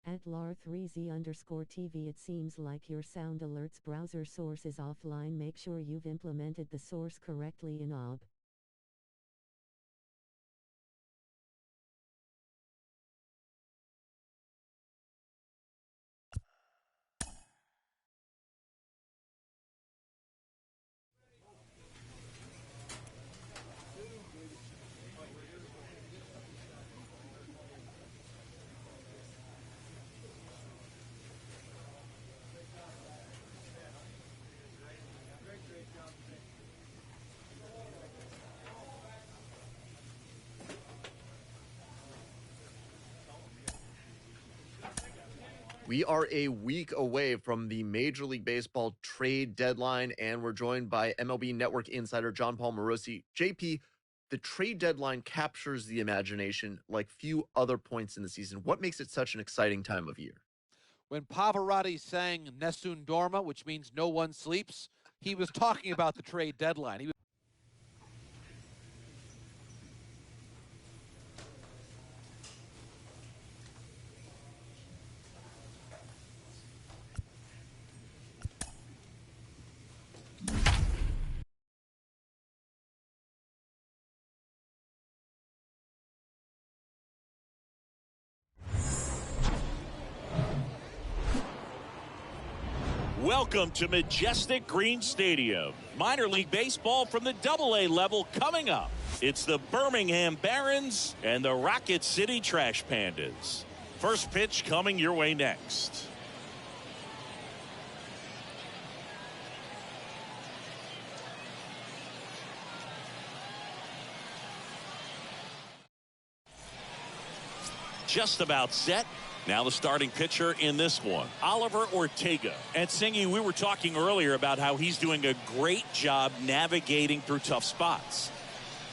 At lar3z_TV, it seems like your sound alerts browser source is offline. Make sure you've implemented the source correctly in OB. We are a week away from the Major League Baseball trade deadline, and we're joined by MLB Network insider John Paul Morosi. JP, the trade deadline captures the imagination like few other points in the season. What makes it such an exciting time of year? When Pavarotti sang Nessun Dorma, which means no one sleeps, he was talking about the trade deadline. Welcome to Majestic Green Stadium. Minor League Baseball from the AA level coming up. It's the Birmingham Barons and the Rocket City Trash Pandas. First pitch coming your way next. Just about set. Now the starting pitcher in this one, Oliver Ortega. And Singy, we were talking earlier about how he's doing a great job navigating through tough spots.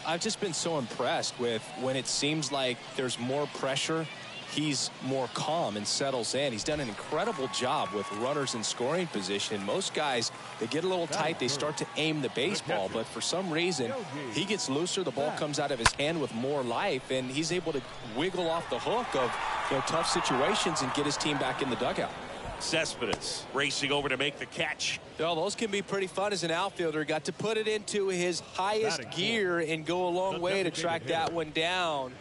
I've just been so impressed with when it seems like there's more pressure, he's more calm and settles in. He's done an incredible job with runners in scoring position. Most guys, they get a little tight, they start to aim the baseball, but for some reason, he gets looser, the ball comes out of his hand with more life, and he's able to wiggle off the hook of tough situations and get his team back in the dugout. Cespedes racing over to make the catch. Well, those can be pretty fun as an outfielder. Got to put it into his highest gear and go a long way to track that one down.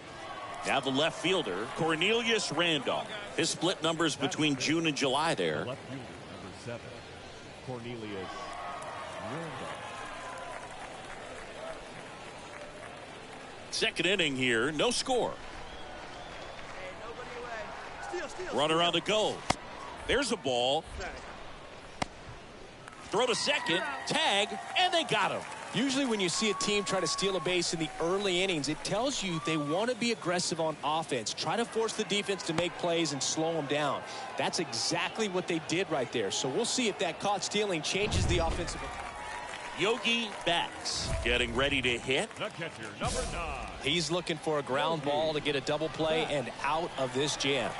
Now the left fielder, Cornelius Randolph. His split numbers between June and July there. Left fielder, number 7, Cornelius Randolph. Second inning here, no score. Runner on the go. There's a ball. Throw to second, tag, and they got him. Usually when you see a team try to steal a base in the early innings, it tells you they want to be aggressive on offense. Try to force the defense to make plays and slow them down. That's exactly what they did right there. So we'll see if that caught stealing changes the offensive. Yogi Bats getting ready to hit. The catcher, number 9. He's looking for a ground ball to get a double play and out of this jam.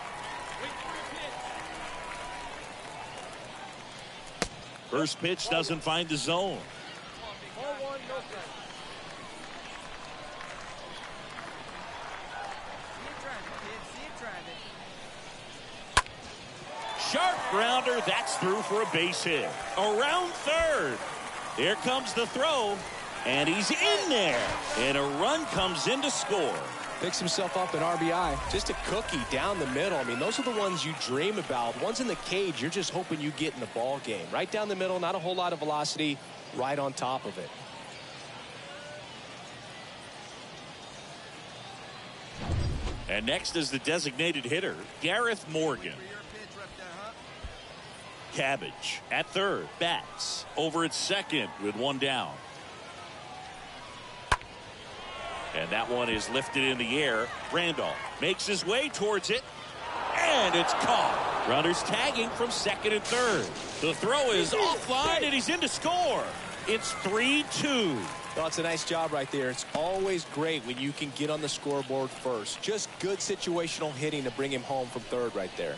First pitch doesn't find the zone. Sharp grounder, that's through for a base hit. Around third. Here comes the throw, and he's in there. And a run comes in to score. Picks himself up an RBI. Just a cookie down the middle. I mean, those are the ones you dream about. Ones in the cage, you're just hoping you get in the ball game. Right down the middle, not a whole lot of velocity, right on top of it. And next is the designated hitter, Gareth Morgan. Cabbage at third. Bats over at second with one down. And that one is lifted in the air. Randolph makes his way towards it. And it's caught. Runners tagging from second and third. The throw is offline, and he's in to score. It's 3-2. Well, it's a nice job right there. It's always great when you can get on the scoreboard first. Just good situational hitting to bring him home from third right there.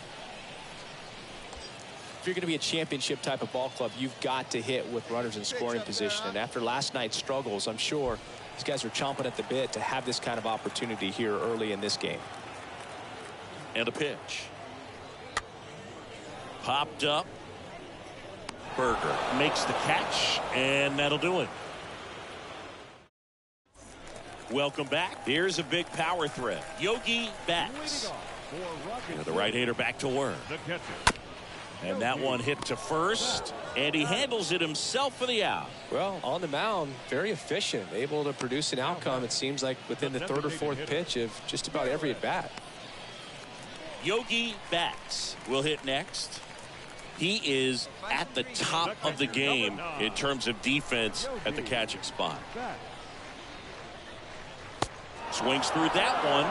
If you're going to be a championship type of ball club, you've got to hit with runners in scoring position. And after last night's struggles, I'm sure these guys are chomping at the bit to have this kind of opportunity here early in this game. And a pitch. Popped up. Berger makes the catch, and that'll do it. Welcome back. Here's a big power threat. Yogi Betts. The right-hander back to work. And that one hit to first, and he handles it himself for the out. Well, on the mound, very efficient, able to produce an outcome, it seems like, within the third or fourth pitch of just about every at-bat. Yogi Betts will hit next. He is at the top of the game in terms of defense at the catching spot. Swings through that one,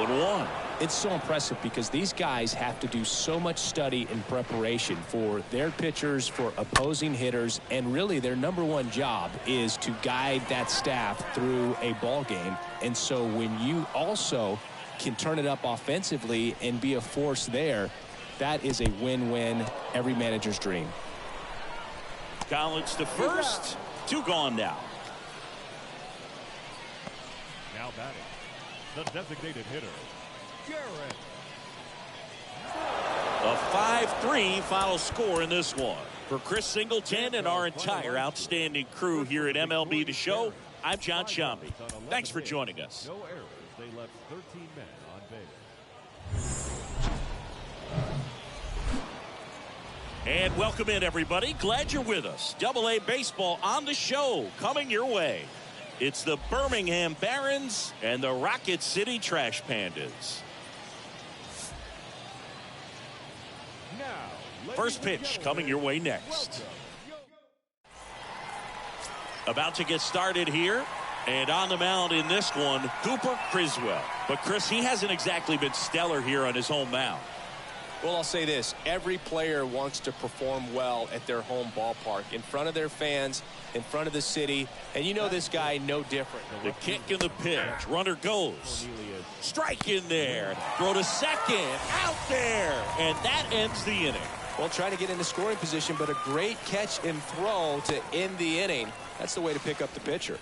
0-1. It's so impressive because these guys have to do so much study and preparation for their pitchers, for opposing hitters, and really their number one job is to guide that staff through a ball game. And so when you also can turn it up offensively and be a force there, that is a win-win, every manager's dream. Collins to first, 2 gone now. Now batting, the designated hitter, Garrett. A 5-3 final score in this one. For Chris Singleton and our entire outstanding crew here at MLB The Show, I'm John Shambi. Thanks for joining us. No errors. They left 13 men on base. And welcome in, everybody. Glad you're with us. AA Baseball on the show, coming your way. It's the Birmingham Barons and the Rocket City Trash Pandas. First pitch coming your way next. About to get started here. And on the mound in this one, Cooper Criswell. But, Chris, he hasn't exactly been stellar here on his home mound. Well, I'll say this. Every player wants to perform well at their home ballpark, in front of their fans, in front of the city. And you know this guy no different. The kick and the pitch. Runner goes. Strike in there. Throw to second. Out there. And that ends the inning. Well, trying to get into scoring position, but a great catch and throw to end the inning. That's the way to pick up the pitcher.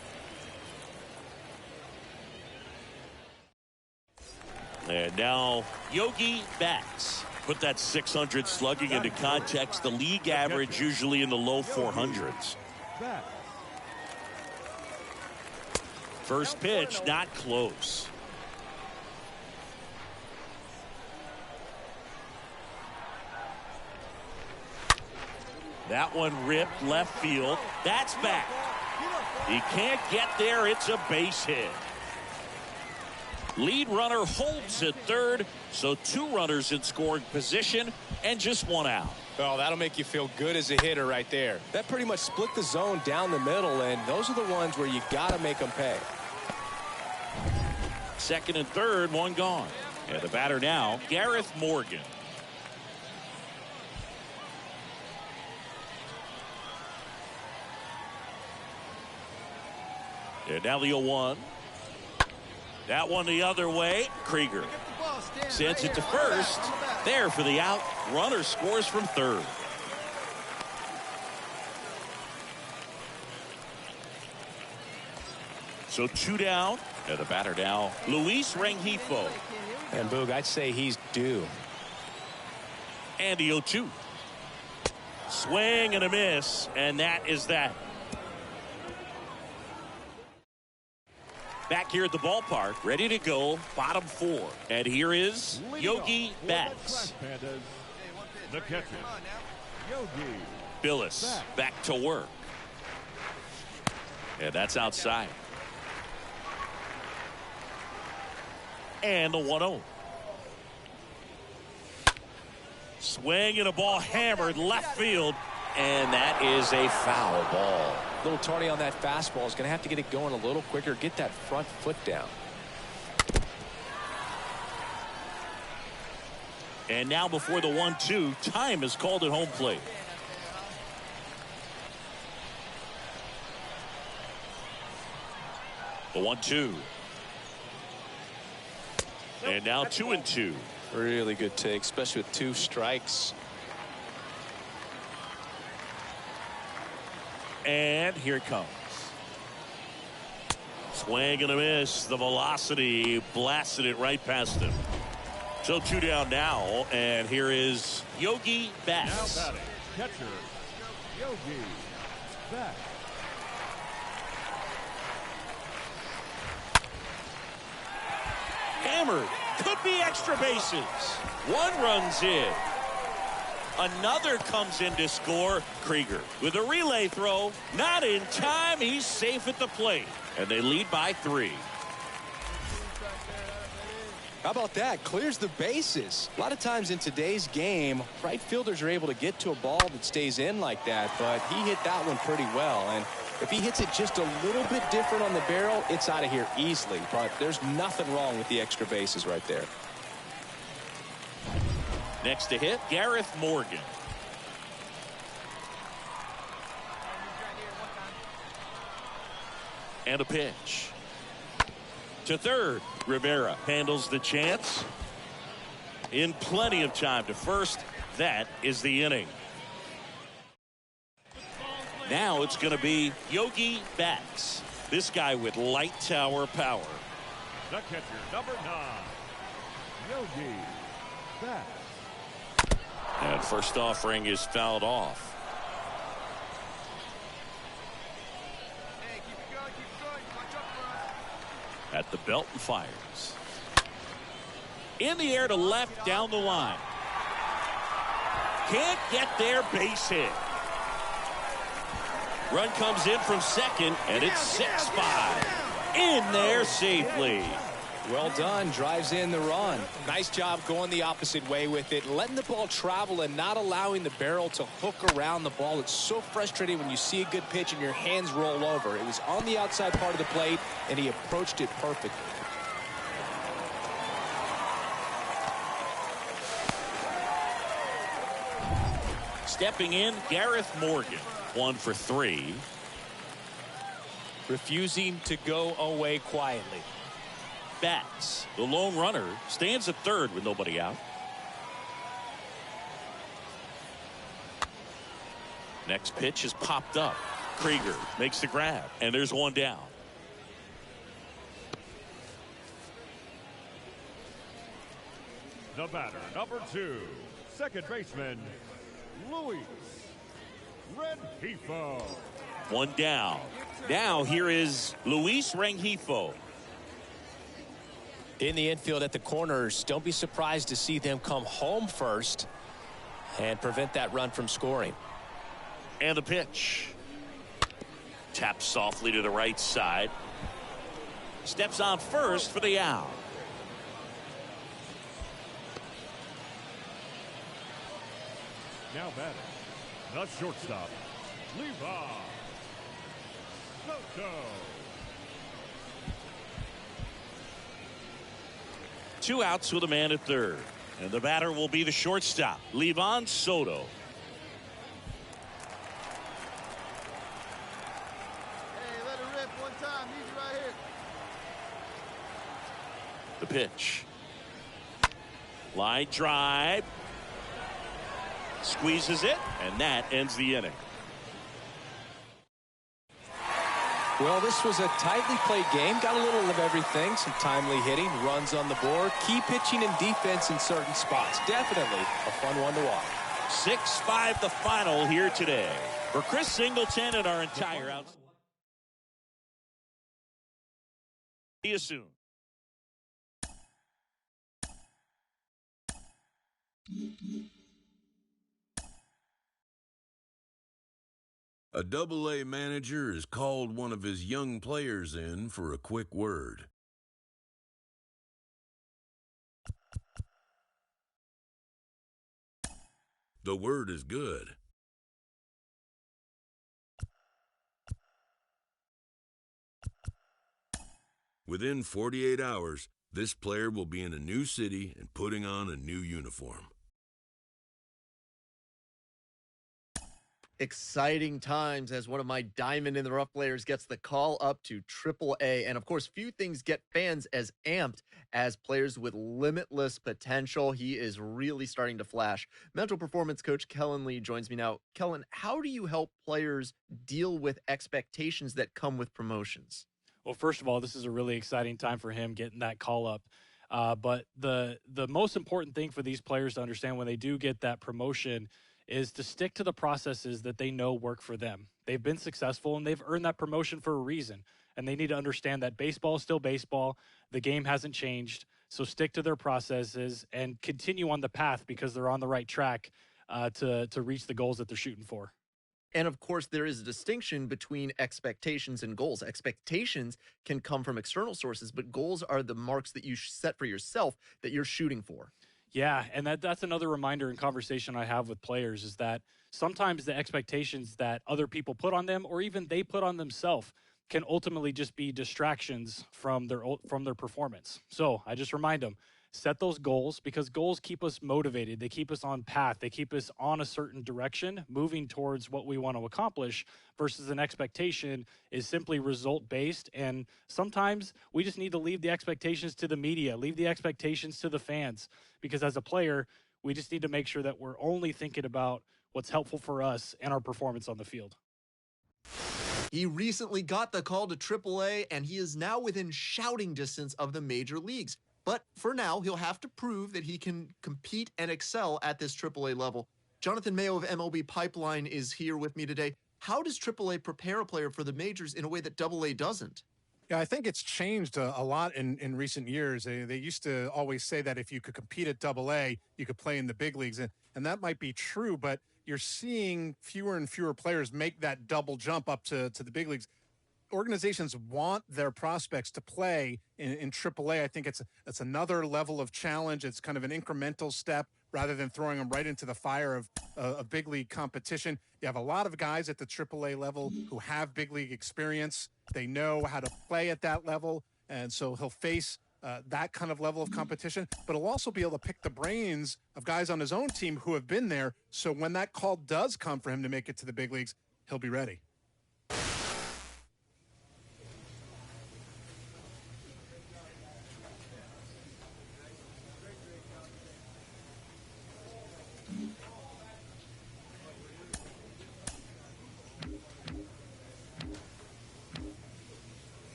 And now Yogi Betts. Put that 600 slugging into context. The league average usually in the low 400s. First pitch, not close. That one ripped left field. That's back. He can't get there. It's a base hit. Lead runner holds at third, so 2 runners in scoring position and just 1 out. Oh, that'll make you feel good as a hitter right there. That pretty much split the zone down the middle, and those are the ones where you got to make them pay. Second and third, 1 gone. And the batter now, Gareth Morgan. And now the 0-1. That one the other way. Krieger sends it to first. There for the out. Runner scores from third. So 2 down. And the batter now, Luis Rengifo. And Boog, I'd say he's due. And the 0-2. Swing and a miss. And that is that. Back here at the ballpark, ready to go, bottom 4. And here is Yogi Betts. The catcher, Yogi Billis back to work. And that's outside. And the 1-0. Swing and a ball hammered left field. And that is a foul ball. A little tardy on that fastball. Is going to have to get it going a little quicker. Get that front foot down. And now before the 1-2, time is called at home plate. The 1-2. And now 2-2. Really good take, especially with 2 strikes. And here it comes. Swing and a miss. The velocity blasted it right past him. So 2 down now, and here is Yogi Now Betts. batting, catcher, Yogi Betts. Hammered. Could be extra bases. One runs in. Another comes in to score. Krieger with a relay throw. Not in time. He's safe at the plate. And they lead by 3. How about that? Clears the bases. A lot of times in today's game, right fielders are able to get to a ball that stays in like that, but he hit that one pretty well. And if he hits it just a little bit different on the barrel, it's out of here easily. But there's nothing wrong with the extra bases right there. Next to hit, Gareth Morgan. And a pitch. To third, Rivera handles the chance. In plenty of time to first. That is the inning. Now it's going to be Yogi Betts. This guy with light tower power. The catcher, number 9, Yogi Betts. And first offering is fouled off. At the belt and fires. In the air to left down the line. Can't get there, base hit. Run comes in from second, and it's 6-5. In there safely. Well done. Drives in the run. Nice job going the opposite way with it. Letting the ball travel and not allowing the barrel to hook around the ball. It's so frustrating when you see a good pitch and your hands roll over. It was on the outside part of the plate, and he approached it perfectly. Stepping in, Gareth Morgan. 1 for 3. Refusing to go away quietly. Betts, the lone runner, stands at third with nobody out. Next pitch is popped up. Krieger makes the grab, and there's one down. The batter, number 2, second baseman, Luis Rengifo. One down. Now here is Luis Rengifo. In the infield at the corners, don't be surprised to see them come home first and prevent that run from scoring. And the pitch. Taps softly to the right side. Steps on first for the out. Now batting, the shortstop, Levi Soto. 2 outs with a man at third. And the batter will be the shortstop, Levi Soto. Hey, let it rip one time. Need you right here. The pitch. Line drive. Squeezes it, and that ends the inning. Well, this was a tightly played game. Got a little of everything. Some timely hitting, runs on the board, key pitching and defense in certain spots. Definitely a fun one to watch. 6-5 the final here today. For Chris Singleton and our entire out. See you soon. A Double-A manager has called one of his young players in for a quick word. The word is good. Within 48 hours, this player will be in a new city and putting on a new uniform. Exciting times as one of my diamond in the rough players gets the call up to AAA. And of course, few things get fans as amped as players with limitless potential. He is really starting to flash. Mental performance coach Kellen Lee joins me now. Kellen, how do you help players deal with expectations that come with promotions? Well, first of all, this is a really exciting time for him getting that call up. But the most important thing for these players to understand when they do get that promotion is to stick to the processes that they know work for them. They've been successful and they've earned that promotion for a reason. And they need to understand that baseball is still baseball. The game hasn't changed. So stick to their processes and continue on the path because they're on the right track to reach the goals that they're shooting for. And of course, there is a distinction between expectations and goals. Expectations can come from external sources, but goals are the marks that you set for yourself that you're shooting for. Yeah, and that's another reminder and conversation I have with players is that sometimes the expectations that other people put on them or even they put on themselves can ultimately just be distractions from their performance. So I just remind them, set those goals because goals keep us motivated. They keep us on path. They keep us on a certain direction, moving towards what we want to accomplish versus an expectation is simply result based. And sometimes we just need to leave the expectations to the media, leave the expectations to the fans, because as a player, we just need to make sure that we're only thinking about what's helpful for us and our performance on the field. He recently got the call to AAA, and he is now within shouting distance of the major leagues. But for now, he'll have to prove that he can compete and excel at this AAA level. Jonathan Mayo of MLB Pipeline is here with me today. How does AAA prepare a player for the majors in a way that AA doesn't? Yeah, I think it's changed a lot in recent years. They used to always say that if you could compete at AA, you could play in the big leagues. And that might be true, but you're seeing fewer and fewer players make that double jump up to the big leagues. Organizations want their prospects to play in AAA. I think it's another level of challenge. It's kind of an incremental step rather than throwing them right into the fire of a big league competition. You have a lot of guys at the AAA level who have big league experience. They know how to play at that level, and so he'll face that kind of level of competition, but he'll also be able to pick the brains of guys on his own team who have been there. So when that call does come for him to make it to the big leagues, he'll be ready.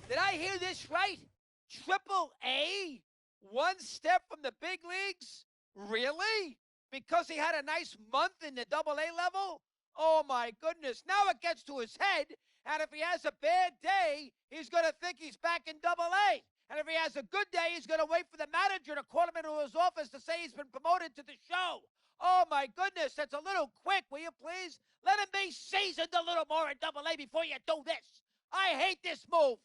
Did I hear this right? AAA? One step from the big leagues? Really? Because he had a nice month in the AA level? Oh my goodness, now it gets to his head, and if he has a bad day, he's going to think he's back in AA. And if he has a good day, he's going to wait for the manager to call him into his office to say he's been promoted to the show. Oh my goodness, that's a little quick, will you please? Let him be seasoned a little more in AA before you do this. I hate this move.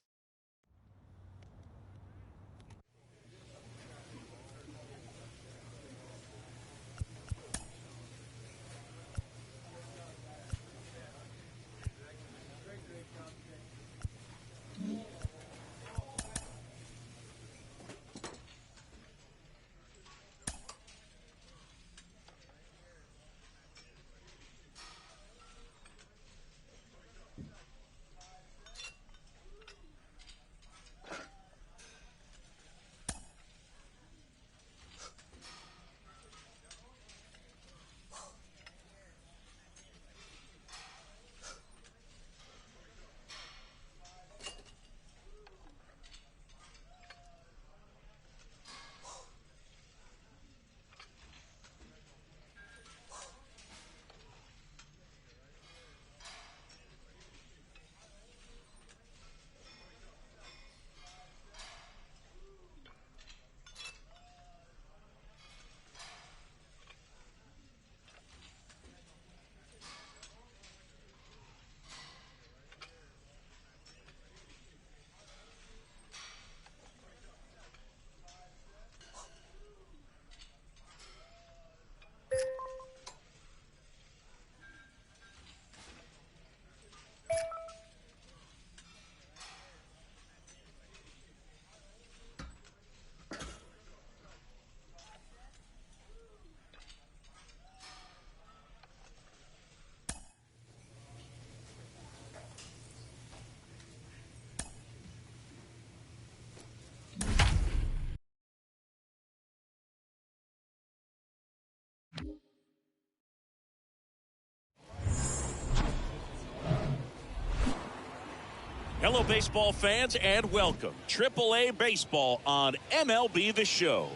Hello, baseball fans, and welcome. AAA Baseball on MLB The Show.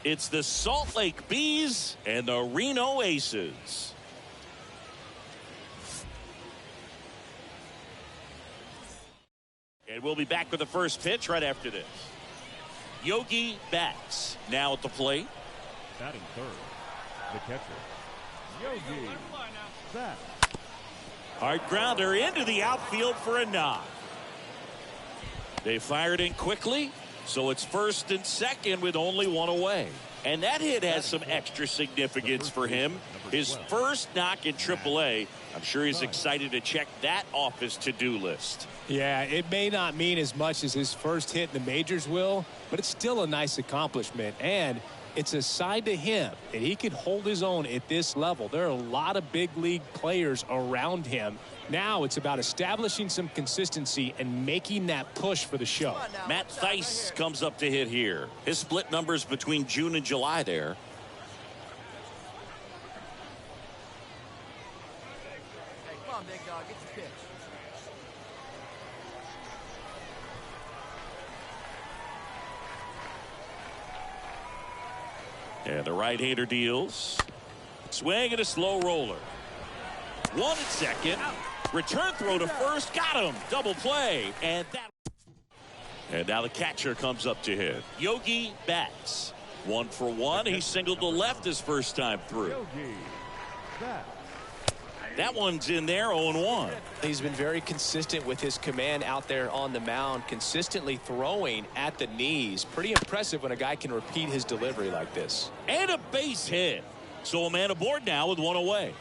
It's the Salt Lake Bees and the Reno Aces. And we'll be back with the first pitch right after this. Yogi Betts now at the plate. Batting third, the catcher, Yogi Betts. Hard grounder into the outfield for a knock. They fired in quickly, so it's first and second with only one away. And that hit has some extra significance for him. His first knock in AAA. I'm sure he's excited to check that off his to-do list. Yeah, it may not mean as much as his first hit in the majors will, but it's still a nice accomplishment. And it's a sign to him that he can hold his own at this level. There are a lot of big league players around him. Now it's about establishing some consistency and making that push for the show. Matt Thaiss comes up to hit here. His split numbers between June and July there. Hey, come on, big dog. Get your pitch. And the right-hander deals. Swing and a slow roller. One at second. Return throw to first. Got him. Double play. And now the catcher comes up to hit. Yogi Betts. 1 for 1. He singled to left his first time through. Yogi Betts. That one's in there, 0-1. He's been very consistent with his command out there on the mound, consistently throwing at the knees. Pretty impressive when a guy can repeat his delivery like this. And a base hit. So a man aboard now with one away.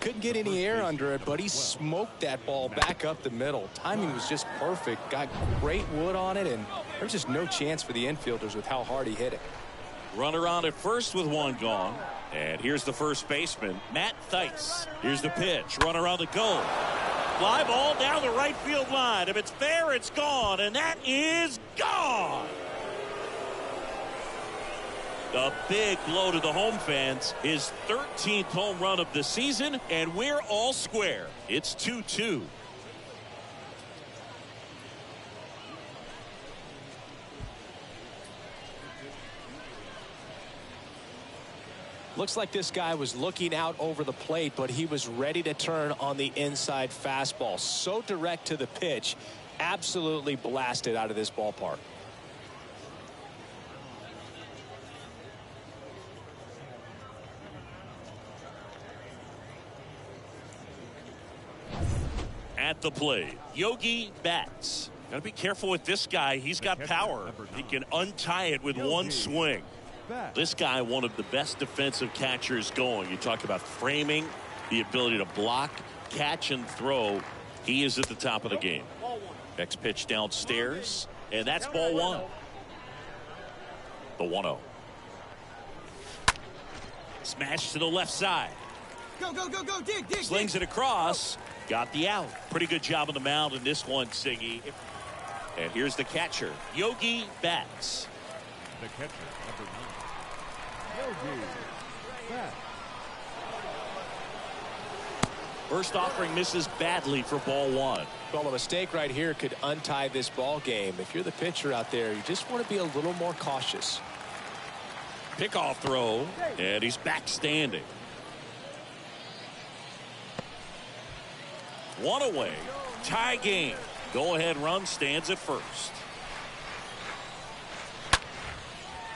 Couldn't get any air under it, but he smoked that ball back up the middle. Timing was just perfect. Got great wood on it, and there's just no chance for the infielders with how hard he hit it. Runner on at first with one gone. And here's the first baseman, Matt Thaiss. Here's the pitch. Runner on the goal. Fly ball down the right field line. If it's fair, it's gone. And that is gone. A big blow to the home fans. His 13th home run of the season. And we're all square. It's 2-2. Looks like this guy was looking out over the plate, but he was ready to turn on the inside fastball. So direct to the pitch. Absolutely blasted out of this ballpark. At the plate, Yogi Betts. Got to be careful with this guy. He's got power. He can untie it with one swing. This guy, one of the best defensive catchers going. You talk about framing, the ability to block, catch, and throw. He is at the top of the game. Next pitch downstairs, and that's ball one. The 1-0. Smash to the left side. Go, go, go, go, dig, dig. Slings it across. Got the out. Pretty good job on the mound in this one, Siggy. And here's the catcher, Yogi Betts. The catcher, number 9, Yogi Betts. First offering misses badly for ball one. Well, a mistake right here could untie this ball game. If you're the pitcher out there, you just want to be a little more cautious. Pickoff throw, and he's back standing. One away. Tie game. Go-ahead run stands at first.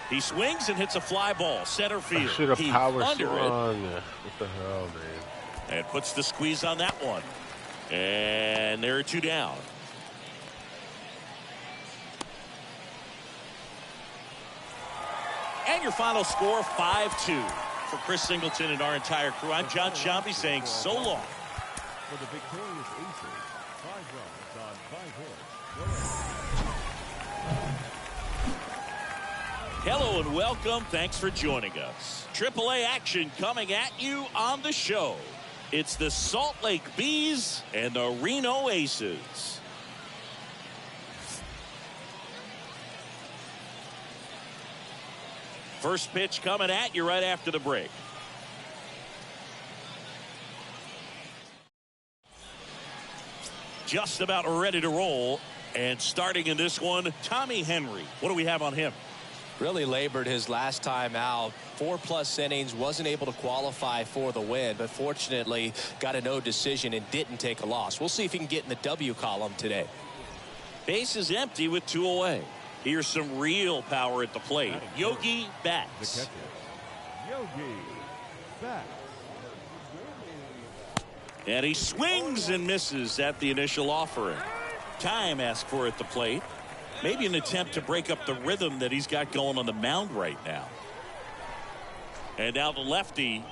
He swings and hits a fly ball. Center field. Should have power under swung. What the hell, man? And puts the squeeze on that one. And there are two down. And your final score, 5-2. For Chris Singleton and our entire crew, I'm John Sciambi saying so long. For the victorious Aces, 5 runs on 5 hits. Hello and welcome. Thanks for joining us. AAA action coming at you on the show. It's the Salt Lake Bees and the Reno Aces. First pitch coming at you right after the break. just about ready to roll. And starting in this one, Tommy Henry. What do we have on him? Really labored his last time out. 4+ innings, wasn't able to qualify for the win, but fortunately got a no decision and didn't take a loss. We'll see if he can get in the W column today. Base is empty with 2 away. Here's some real power at the plate. Yogi Betts. Yogi Betts. And he swings and misses at the initial offering. Time asked for at the plate. Maybe an attempt to break up the rhythm that he's got going on the mound right now. And now the lefty.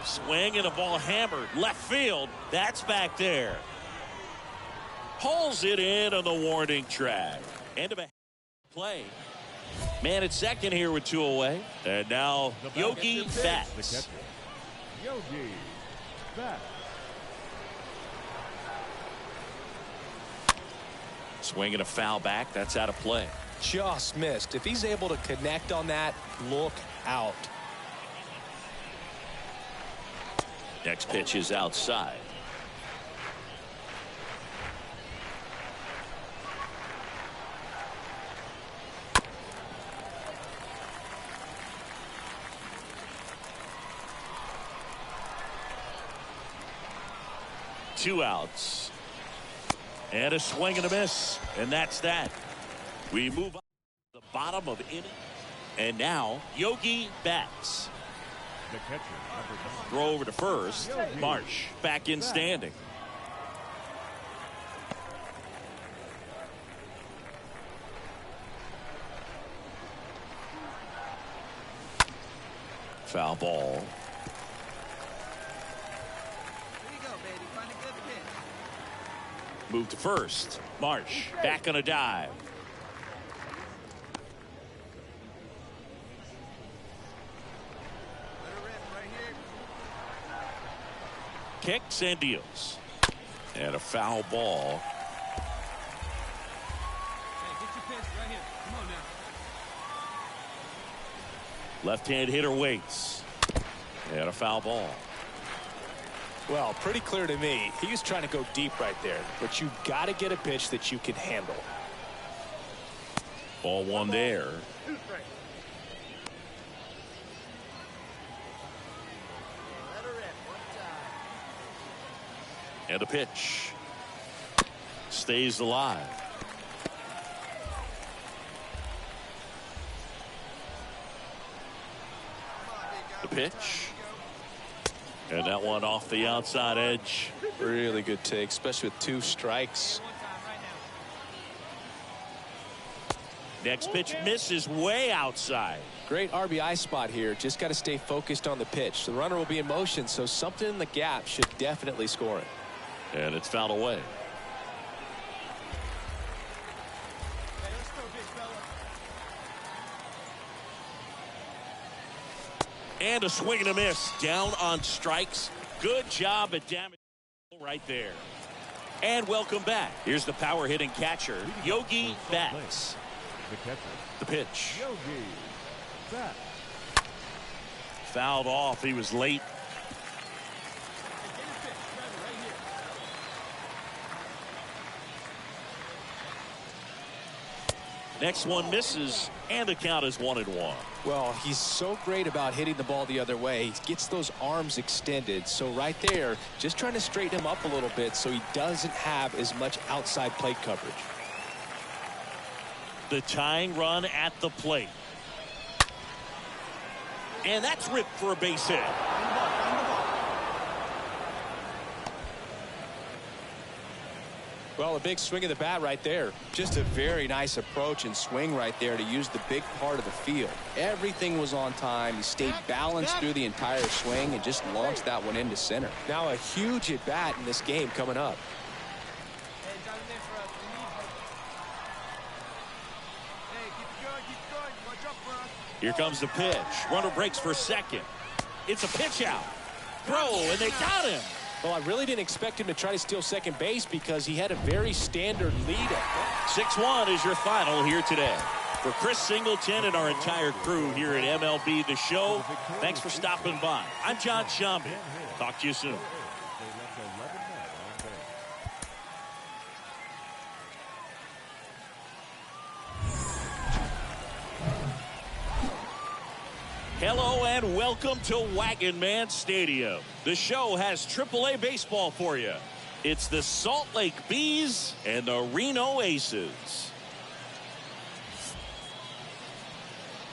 Swing and a ball hammered. Left field. That's back there. Pulls it in on the warning track. End of a play. Man at second here with 2 away. And now Yogi Betts. Yogi Betts. Swing and a foul back. That's out of play. Just missed. If he's able to connect on that, look out. Next pitch is outside. Two outs. And a swing and a miss. And that's that. We move up to the bottom of inning. And now Yogi Betts. The catcher, number 9. Throw over to first. Marsh back in standing. Foul ball. Move to first. Marsh back on a dive. Kicks and deals. And a foul ball. Left-hand hitter waits. And a foul ball. Well, pretty clear to me. He was trying to go deep right there, but you got to get a pitch that you can handle. Ball one there. And a pitch. Stays alive. The pitch. And that one off the outside edge. Really good take, especially with 2 strikes. Next pitch misses way outside. Great RBI spot here. Just got to stay focused on the pitch. The runner will be in motion, so something in the gap should definitely score it. And it's fouled away. And a swing and a miss. Down on strikes. Good job at damage right there. And welcome back. Here's the power hitting catcher, Yogi Betts. The catcher. The pitch. Yogi Betts. Fouled off. He was late. Next one misses, and the count is 1-1. Well, he's so great about hitting the ball the other way. He gets those arms extended. So right there, just trying to straighten him up a little bit so he doesn't have as much outside plate coverage. The tying run at the plate. And that's ripped for a base hit. Well, a big swing of the bat right there. Just a very nice approach and swing right there to use the big part of the field. Everything was on time. He stayed balanced through the entire swing and just launched that one into center. Now a huge at bat in this game coming up. Here comes the pitch. Runner breaks for second. It's a pitch out. Throw, and they got him. Well, I really didn't expect him to try to steal second base because he had a very standard lead. 6-1 is your final here today. For Chris Singleton and our entire crew here at MLB The Show, thanks for stopping by. I'm John Shambi. Talk to you soon. Hello and welcome to Wagon Man Stadium. The show has AAA baseball for you. It's the Salt Lake Bees and the Reno Aces.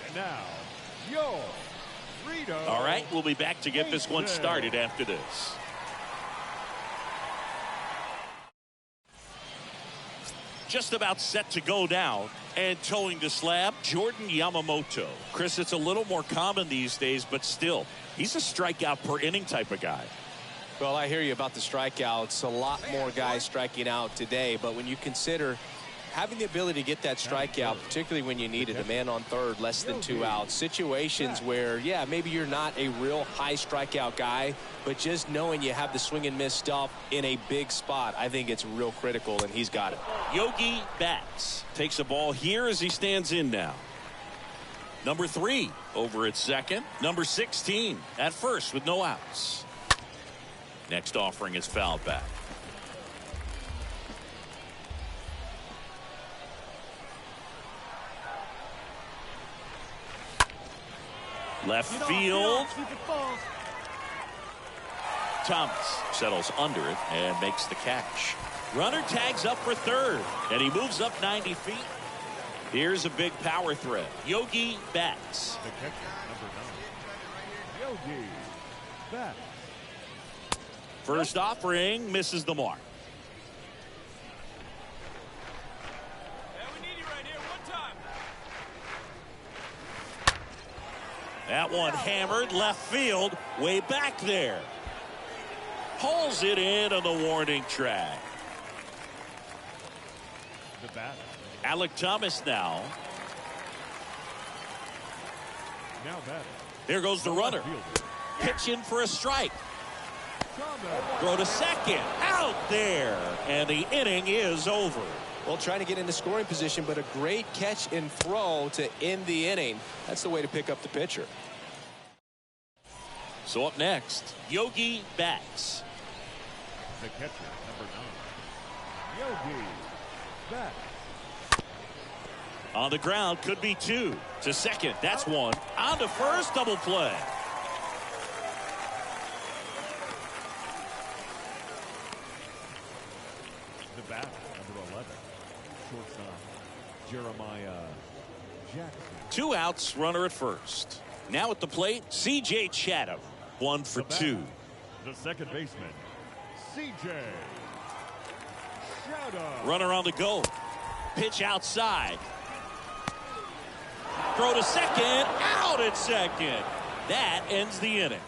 And now, your Reno. All right, we'll be back to get this one started after this. Just about set to go down and towing the slab, Jordan Yamamoto. Chris, it's a little more common these days, but still, he's a strikeout per inning type of guy. Well, I hear you about the strikeouts. A lot more guys striking out today, but when you consider having the ability to get that strikeout, particularly when you need it, a man on third, less than 2 outs, situations where, yeah, maybe you're not a real high strikeout guy, but just knowing you have the swing and miss stuff in a big spot, I think it's real critical, and he's got it. Yogi Betts takes a ball here as he stands in now. Number 3 over at second. Number 16 at first with no outs. Next offering is fouled back. Left field. Thomas settles under it and makes the catch. Runner tags up for third, and he moves up 90 feet. Here's a big power threat. Yogi Betts. The catcher, number 9. Yogi Betts. First offering misses the mark. That one hammered left field, way back there. Pulls it in on the warning track. The batter. Alec Thomas now. Now batting. There goes the runner. Pitching for a strike. Throw to second. Out there. And the inning is over. Well, trying to get into scoring position, but a great catch and throw to end the inning. That's the way to pick up the pitcher. So up next, Yogi Betts. The catcher, number 9. Yogi Betts. On the ground, could be 2. To second, that's 1. On to first, double play. The batter, number 11. Shortstop, Jeremiah Jackson. 2 outs, runner at first. Now at the plate, C.J. Chatham. 1 for 2. The second baseman, C.J. Chatham. Runner on the go. Pitch outside. Throw to second. Out at second. That ends the inning.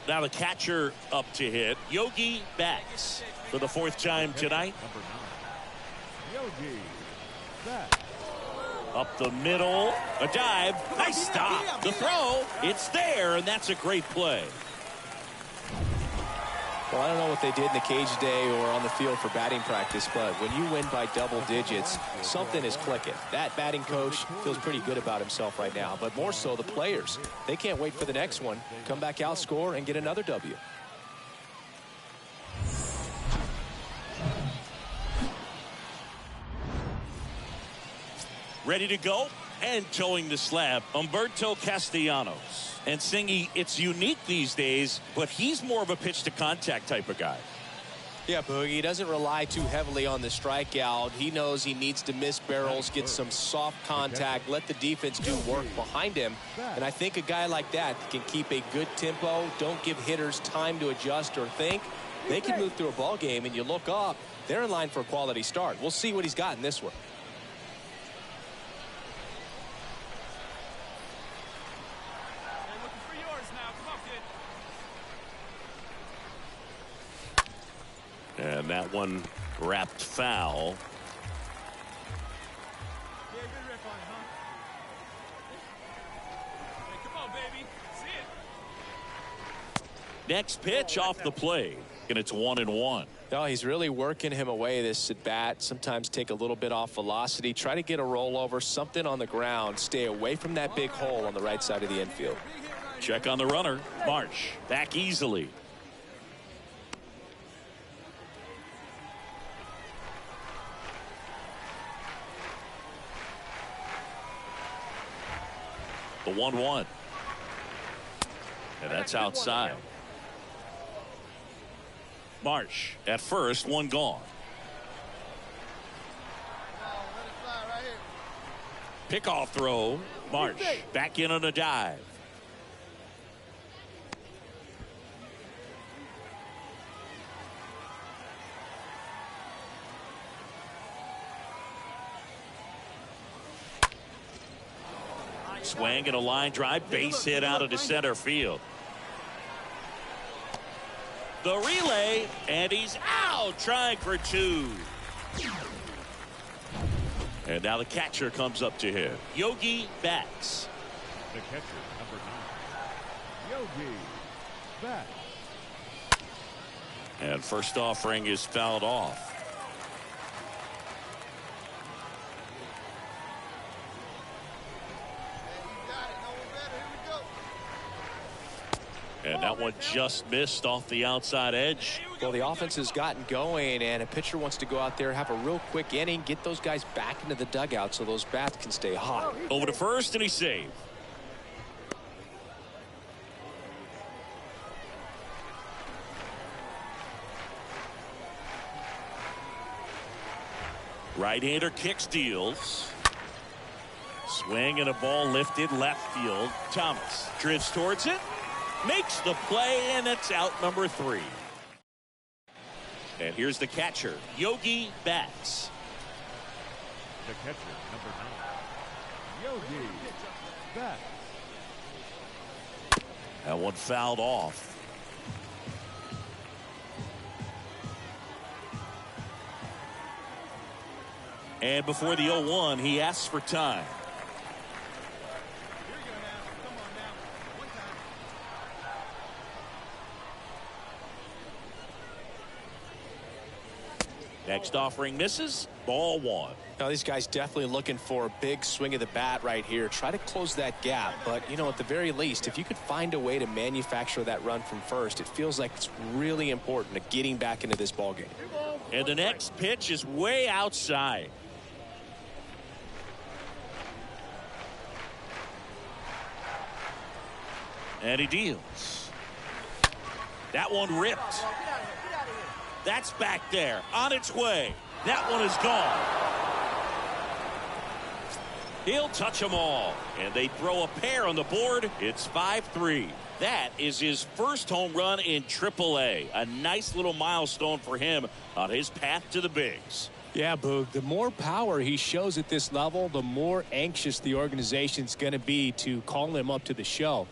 Now the catcher up to hit, Yogi Betts, for the 4th time tonight. Number 9. Yogi Betts. Up the middle, a dive, nice stop. The throw, it's there, and that's a great play. Well, I don't know what they did in the cage today or on the field for batting practice, but when you win by double digits, something is clicking. That batting coach feels pretty good about himself right now, but more so the players. They can't wait for the next one, come back out, score, and get another W. Ready to go and towing the slab, Humberto Castellanos. And Singy, it's unique these days, but he's more of a pitch to contact type of guy. Yeah, Boogie, he doesn't rely too heavily on the strikeout. He knows he needs to miss barrels, get some soft contact, let the defense do work behind him. And I think a guy like that can keep a good tempo, don't give hitters time to adjust or think. They can move through a ball game, and you look up, they're in line for a quality start. We'll see what he's got in this one. And that one wrapped foul. Next pitch off the plate, and it's 1-1. No, he's really working him away this at bat. Sometimes take a little bit off velocity, try to get a rollover, something on the ground, stay away from that big hole on the right side of the infield. Check on the runner. Marsh back easily. The 1-1. And that's outside. Marsh at first, one gone. Pickoff throw. Marsh back in on a dive. Swing and a line drive, base hit out into center field. The relay, and he's out, trying for two. And now the catcher comes up to him. Yogi Betts. The catcher, number 9, Yogi Betts. And first offering is fouled off. And that one just missed off the outside edge. Well, the offense has gotten going, and a pitcher wants to go out there, have a real quick inning, get those guys back into the dugout so those bats can stay hot. Over to first, and he's saved. Right-hander kicks, deals. Swing and a ball lifted left field. Thomas drifts towards it. Makes the play, and it's out number 3. And here's the catcher, Yogi Betts. The catcher, number 9, Yogi Betts. That one fouled off. And before the 0-1, he asks for time. Next offering misses. Ball 1. Now these guys definitely looking for a big swing of the bat right here. Try to close that gap. But, you know, at the very least, if you could find a way to manufacture that run from first, it feels like it's really important to getting back into this ball game. And the next pitch is way outside. And he deals. That one ripped. That's back there, on its way. That one is gone. He'll touch them all, and they throw a pair on the board. It's 5-3. That is his first home run in AAA. A nice little milestone for him on his path to the bigs. Yeah, Boog, the more power he shows at this level, the more anxious the organization's going to be to call him up to the show.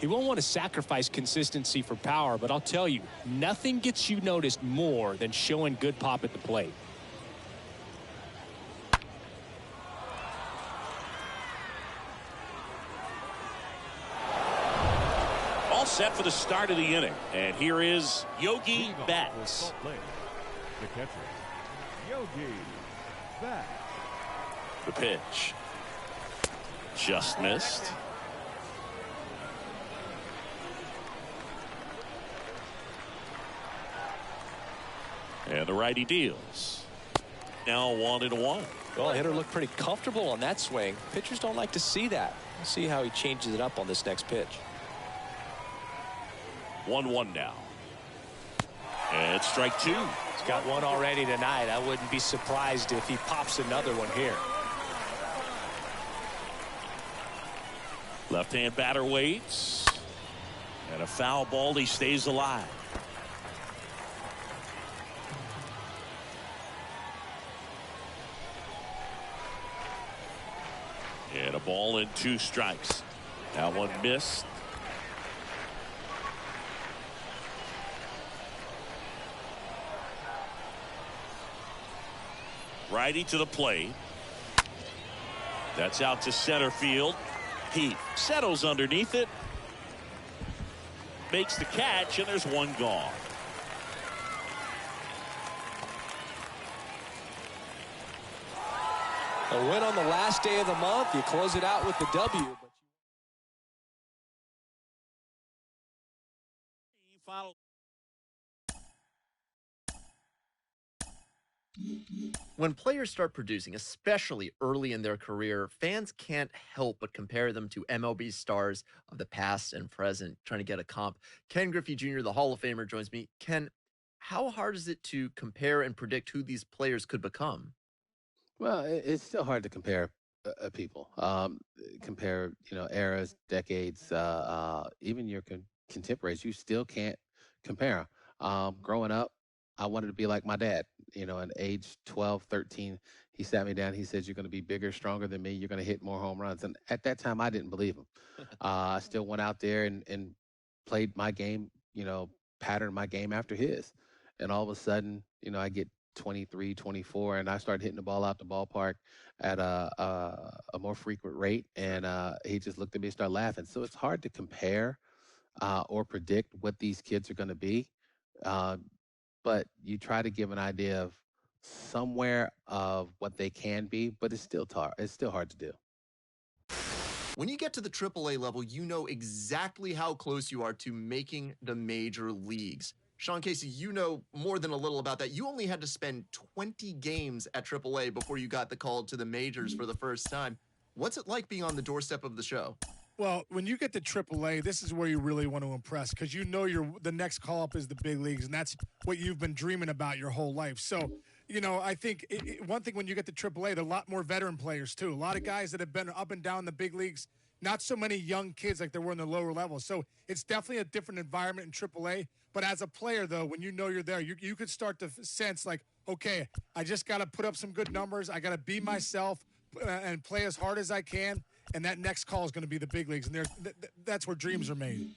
He won't want to sacrifice consistency for power, but I'll tell you, nothing gets you noticed more than showing good pop at the plate. All set for the start of the inning. And here is Yogi Betts. The catcher, Yogi Betts. The pitch. Just missed. And the righty deals. Now 1-1. Well, hitter looked pretty comfortable on that swing. Pitchers don't like to see that. We'll see how he changes it up on this next pitch. 1-1 now. And it's strike 2. He's got one already tonight. I wouldn't be surprised if he pops another one here. Left-hand batter waits. And a foul ball. He stays alive. And a ball and 2 strikes. That one missed. Righty to the plate. That's out to center field. He settles underneath it. Makes the catch, and there's one gone. A win on the last day of the month. You close it out with the W. When players start producing, especially early in their career, fans can't help but compare them to MLB stars of the past and present, trying to get a comp. Ken Griffey Jr., the Hall of Famer, joins me. Ken, how hard is it to compare and predict who these players could become? Well, it's still hard to compare people. Compare, eras, decades, even your contemporaries. You still can't compare. Growing up, I wanted to be like my dad. At age 12, 13, he sat me down. He said, "You're going to be bigger, stronger than me. You're going to hit more home runs." And at that time, I didn't believe him. I still went out there and played my game, patterned my game after his. And all of a sudden, I get 23, 24, and I started hitting the ball out the ballpark at a more frequent rate. And he just looked at me and started laughing. So it's hard to compare or predict what these kids are going to be. But you try to give an idea of somewhere of what they can be, but it's still hard to do. When you get to the AAA level, you know exactly how close you are to making the major leagues. Sean Casey, you know more than a little about that. You only had to spend 20 games at AAA before you got the call to the majors for the first time. What's it like being on the doorstep of the show? Well, when you get to AAA, this is where you really want to impress because the next call-up is the big leagues, and that's what you've been dreaming about your whole life. So, I think one thing when you get to AAA, there are a lot more veteran players, too. A lot of guys that have been up and down the big leagues, not so many young kids like there were in the lower levels. So it's definitely a different environment in AAA. But as a player, though, when you're there, you could start to sense like, okay, I just got to put up some good numbers. I got to be myself and play as hard as I can. And that next call is going to be the big leagues. And that's where dreams are made.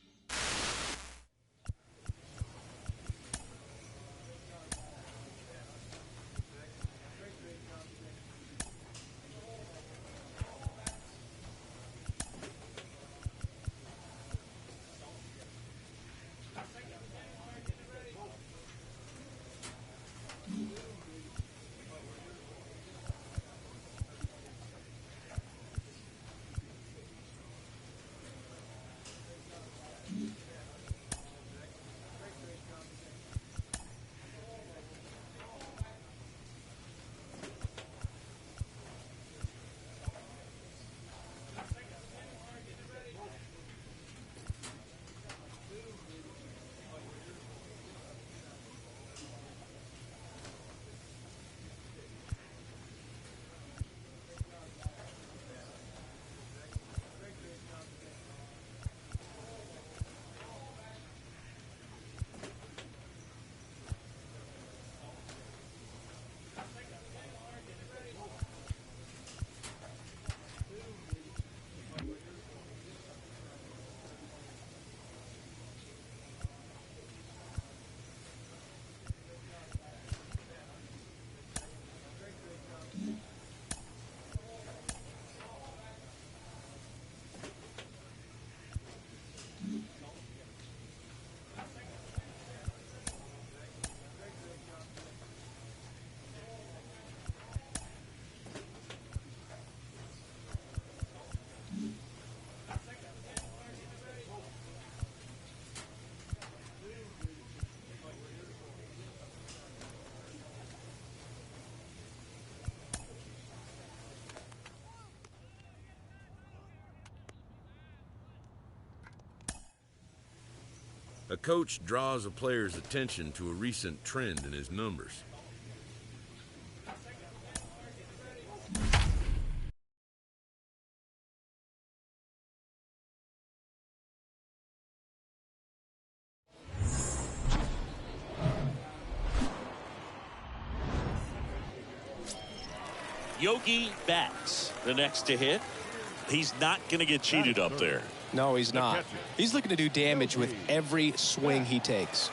A coach draws a player's attention to a recent trend in his numbers. Yogi Betts, the next to hit. He's not going to get cheated up there. No, he's not. He's looking to do damage with every swing he takes.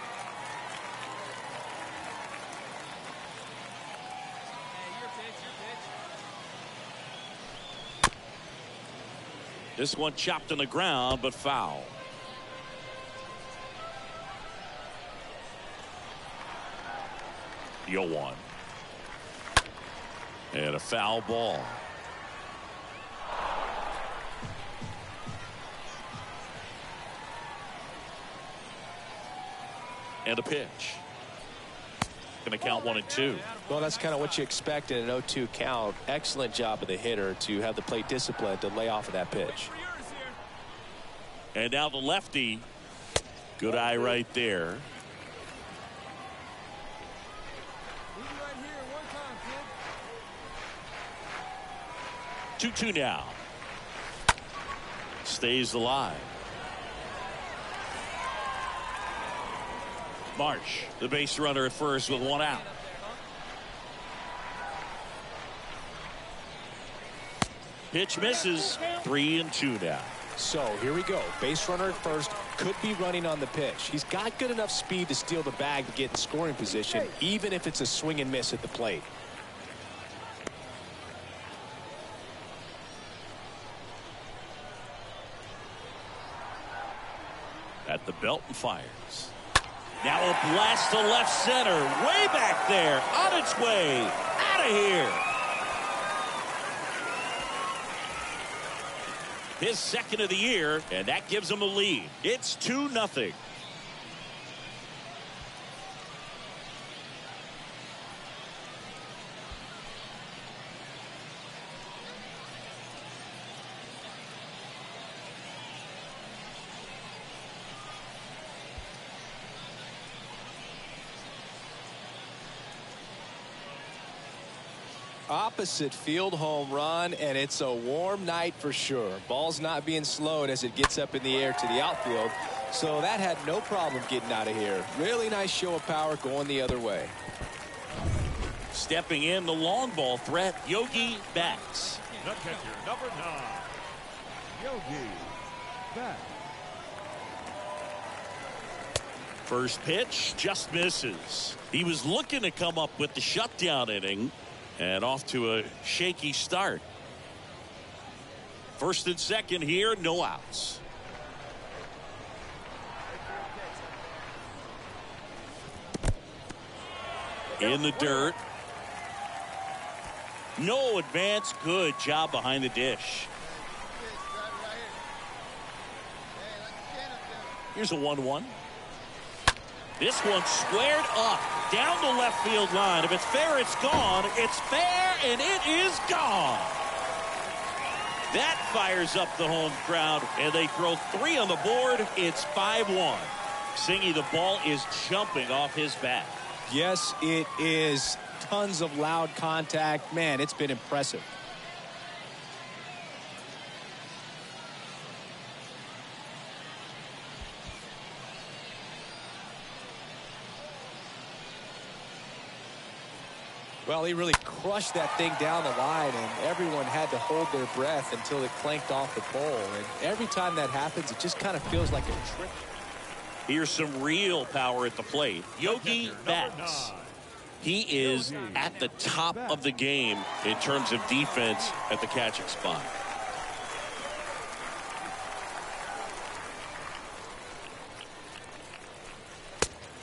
This one chopped on the ground, but foul. The 0-1. And a foul ball. And a pitch. going to count 1-2. Well, that's kind of what you expect in an 0-2 count. Excellent job of the hitter to have the plate discipline to lay off of that pitch. And now the lefty. Good eye right there. 2-2 now. Stays alive. Marsh, the base runner at first with 1 out. Pitch misses. 3-2 now. So here we go. Base runner at first, could be running on the pitch. He's got good enough speed to steal the bag to get in scoring position, even if it's a swing and miss at the plate. At the belt and fires. Now a blast to left center. Way back there. On its way. Out of here. His second of the year, and that gives him a lead. It's 2-0. Opposite field home run, and it's a warm night for sure. Ball's not being slowed as it gets up in the air to the outfield, so that had no problem getting out of here. Really nice show of power going the other way. Stepping in the long ball threat, Yogi Betts. The catcher, number 9, Yogi Betts. First pitch just misses. He was looking to come up with the shutdown inning. And off to a shaky start. First and second here, no outs. In the dirt. No advance. Good job behind the dish. Here's a 1-1. This one squared up down the left field line. If it's fair, it's gone. It's fair, and it is gone. That fires up the home crowd, and they throw 3 on the board. It's 5-1. Singy, the ball is jumping off his bat. Yes, it is. Tons of loud contact. Man, it's been impressive. Well, he really crushed that thing down the line, and everyone had to hold their breath until it clanked off the pole. And every time that happens, it just kind of feels like a trick. Here's some real power at the plate. Yogi Betts. He is at the top of the game in terms of defense at the catching spot.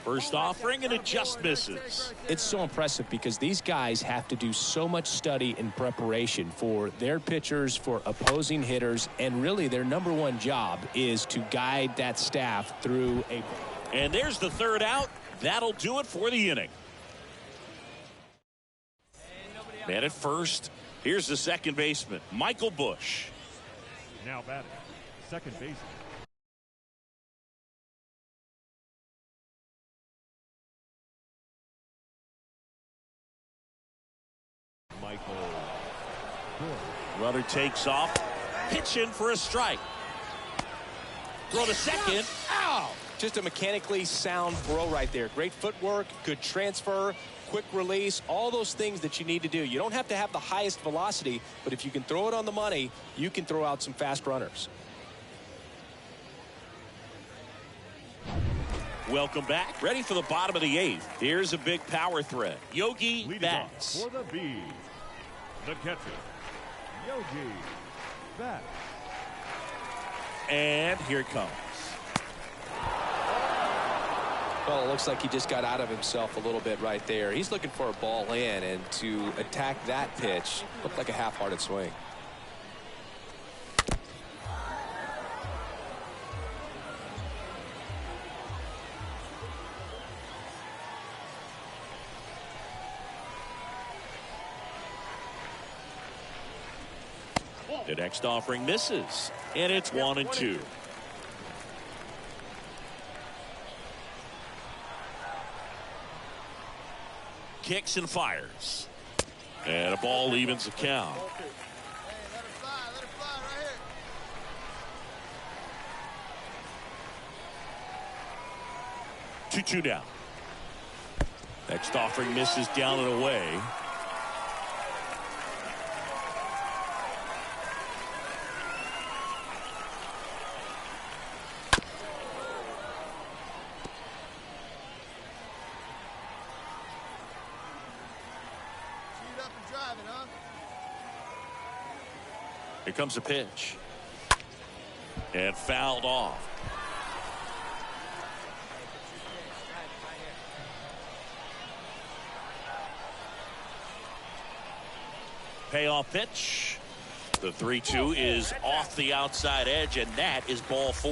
First offering, and it just misses. It's so impressive because these guys have to do so much study and preparation for their pitchers, for opposing hitters, and really their number one job is to guide that staff through a... And there's the third out. That'll do it for the inning. Man at first. Here's the second baseman, Michael Bush. Now batting, second baseman. Michael Bush. Runner takes off. Pitch in for a strike. Throw to second. Ow! Just a mechanically sound throw right there. Great footwork, good transfer, quick release, all those things that you need to do. You don't have to have the highest velocity, but if you can throw it on the money, you can throw out some fast runners. Welcome back. Ready for the bottom of the 8th. Here's a big power threat. Yogi Betts. For the Bees, the catcher, Yogi Betts. And here it comes. Well, it looks like he just got out of himself a little bit right there. He's looking for a ball in, and to attack that pitch looked like a half-hearted swing. The next offering misses, and it's 1-2. Kicks and fires. And a ball evens the count. Hey, let it fly right here. 2-2 down. Next offering misses down and away. Cheat up and drive it, huh? Here comes a pitch. And fouled off. Payoff pitch. The 3-2 is off the outside edge, and that is ball 4.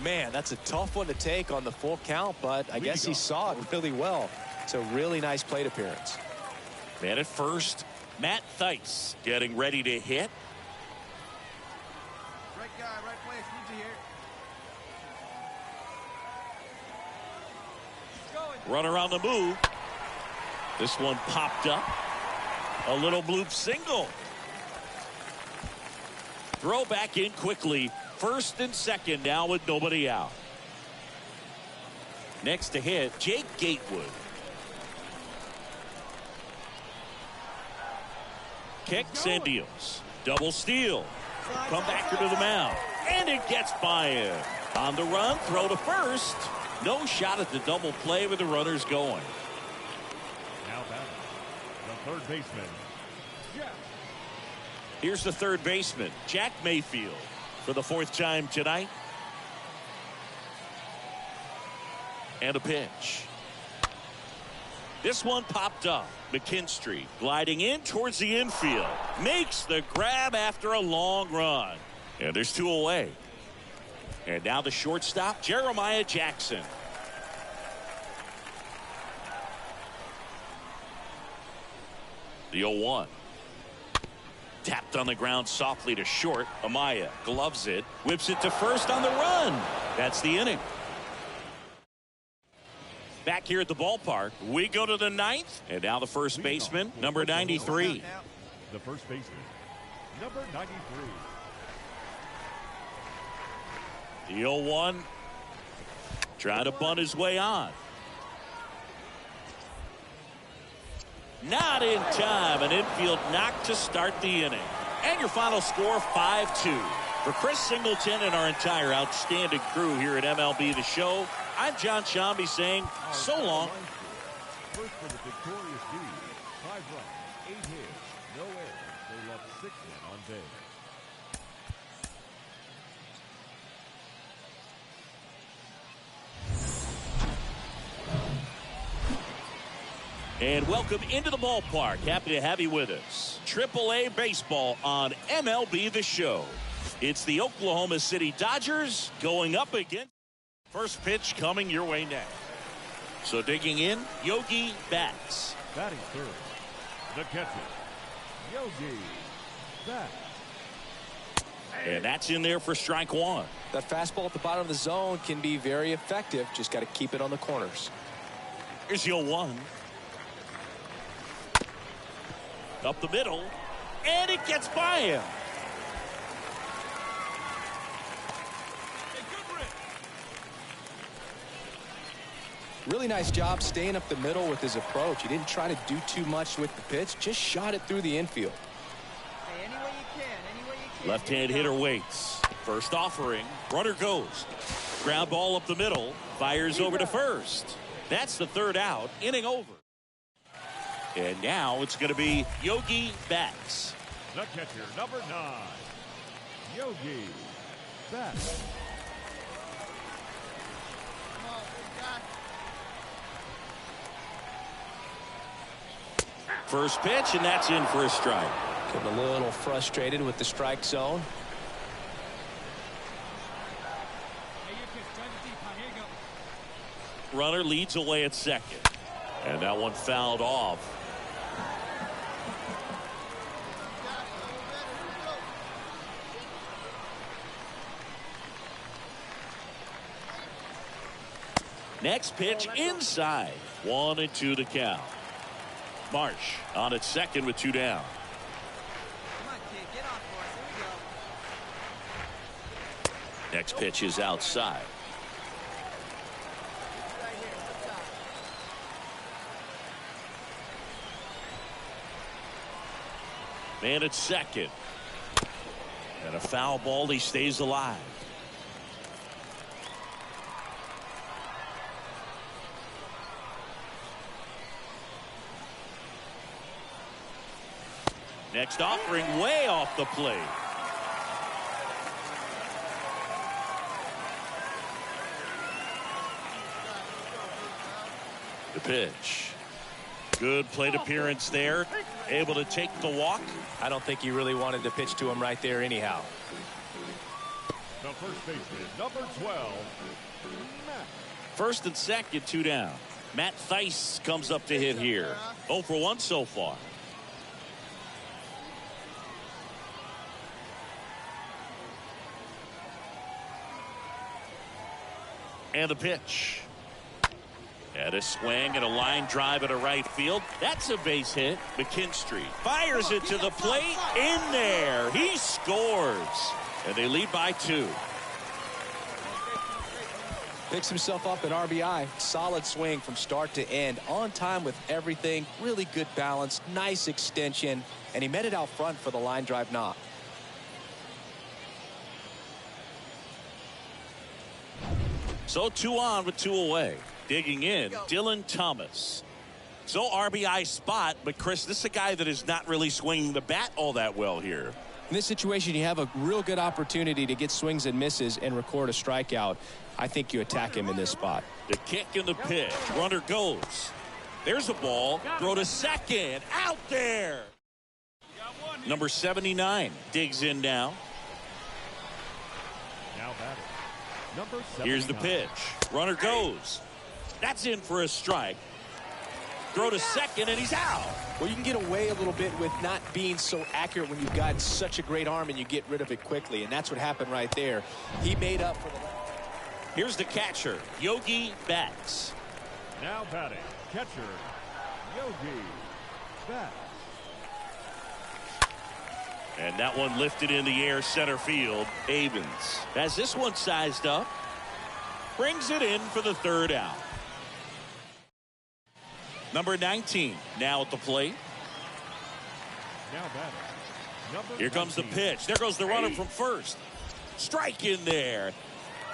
Man, that's a tough one to take on the full count, but I guess he saw it really well. It's a really nice plate appearance. Man at first, Matt Theis getting ready to hit. Right guy, right place. Need you here. Runner on the move. This one popped up. A little bloop single. Throw back in quickly. First and second now with nobody out. Next to hit, Jake Gatewood. Kicks and deals. Double steal. Come back to the mound. And it gets by him. On the run, throw to first. No shot at the double play with the runners going. Now batting, the third baseman, Jack. Here's the third baseman, Jack Mayfield, for the 4th time tonight. And a pitch. This one popped up. McKinstry gliding in towards the infield. Makes the grab after a long run. And there's 2 away. And now the shortstop, Jeremiah Jackson. The 0-1. Tapped on the ground softly to short. Amaya gloves it. Whips it to first on the run. That's the inning. Back here at the ballpark, we go to the 9th. And now the first baseman, number 93. The first baseman, number 93. The 0-1. Trying to bunt his way on. Not in time. An infield knock to start the inning. And your final score, 5-2. For Chris Singleton and our entire outstanding crew here at MLB The Show, I'm John Shambi saying so long. First for the victorious D. 5 runs, 8 hits, no errors. They left 6 men on base. And welcome into the ballpark. Happy to have you with us. AAA baseball on MLB The Show. It's the Oklahoma City Dodgers going up against. First pitch coming your way next. So digging in, Yogi Betts. Batting third, the catcher, Yogi Betts. And that's in there for strike 1. That fastball at the bottom of the zone can be very effective. Just got to keep it on the corners. Here's the 0-1. Up the middle, and it gets by him. Really nice job staying up the middle with his approach. He didn't try to do too much with the pitch, just shot it through the infield. Hey, any way you can. Left-hand hitter waits. First offering, runner goes. Ground ball up the middle, fires over to first. That's the 3rd out, inning over. And now it's going to be Yogi Betts. The catcher, number 9, Yogi Betts. Come on, big guy. First pitch, and that's in for a strike. Getting a little frustrated with the strike zone. Runner leads away at second. And that one fouled off. Next pitch inside. 1-2 the count. Marsh on at second with 2 down. Next pitch is outside. Man at second. And a foul ball. He stays alive. Next offering way off the plate. The pitch. Good plate appearance there. Able to take the walk. I don't think he really wanted to pitch to him right there anyhow. The first baseman, number 12, Matt. First and second, 2 down. Matt Theis comes up to hit here. 0 for 1 so far. And the pitch. And a swing and a line drive at a right field. That's a base hit. McKinstry fires it to the plate. In there. He scores. And they lead by 2. Picks himself up at RBI. Solid swing from start to end. On time with everything. Really good balance. Nice extension. And he met it out front for the line drive knock. So 2 on with 2 away. Digging in, Dylan Thomas. So RBI spot, but Chris, this is a guy that is not really swinging the bat all that well here. In this situation, you have a real good opportunity to get swings and misses and record a strikeout. I think you attack him in this spot. The kick and the pitch. Runner goes. There's a ball. Throw to second. Out there. Number 79 digs in now. Now batting. Number 79. Here's the pitch. Runner goes. That's in for a strike. Throw to second, and he's out. Well, you can get away a little bit with not being so accurate when you've got such a great arm and you get rid of it quickly, and that's what happened right there. He made up for the... Here's the catcher, Yogi Betts. Now batting, catcher, Yogi Betts. And that one lifted in the air center field. Avens has this one sized up. Brings it in for the 3rd out. Number 19 now at the plate. Now batting. Here comes the pitch. There goes the runner from first. Strike in there.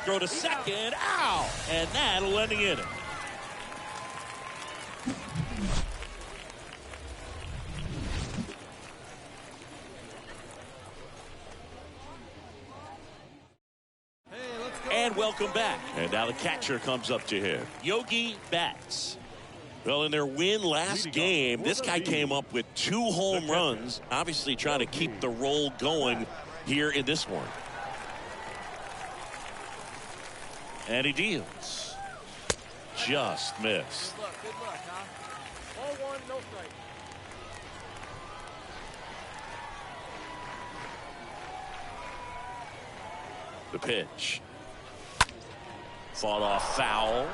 Throw to second. Out. And that'll end the inning. And welcome back. And now the catcher comes up to him. Yogi Betts. Well, in their win last game, this guy came up with 2 home runs. Obviously trying to keep the roll going here in this one. And he deals. Just missed. Good luck, huh? Ball 1, no strike. The pitch. Fought off foul.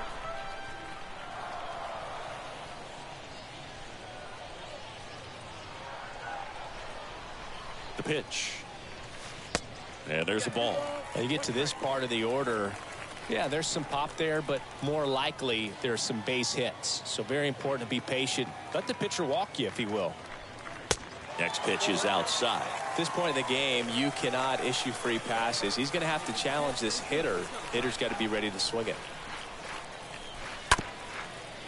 The pitch. And there's a ball. And you get to this part of the order. Yeah, there's some pop there, but more likely there's some base hits. So very important to be patient. Let the pitcher walk you if he will. Next pitch is outside. At this point in the game, you cannot issue free passes. He's going to have to challenge this hitter. Hitter's got to be ready to swing it.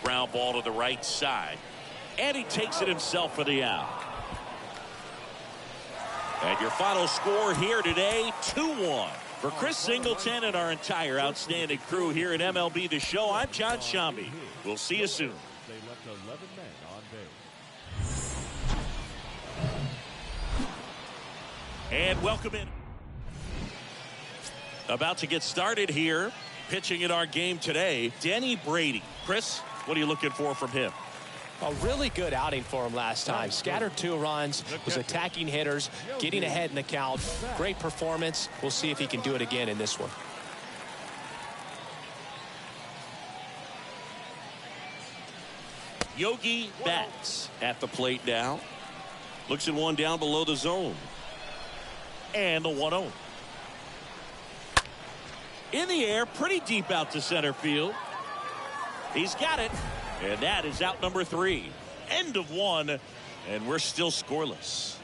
Ground ball to the right side. And he takes it himself for the out. And your final score here today, 2-1. For Chris Singleton and our entire outstanding crew here at MLB The Show, I'm John Shambi. We'll see you soon. They left 11 men on base. And welcome in. About to get started here. Pitching in our game today, Denny Brady. Chris, what are you looking for from him? A really good outing for him last time. Scattered 2 runs, was attacking hitters, getting ahead in the count. Great performance. We'll see if he can do it again in this one. Yogi Betts at the plate now. Looks at one down below the zone. And the 1-0. In the air, pretty deep out to center field. He's got it. And that is out number 3. End of 1. And we're still scoreless.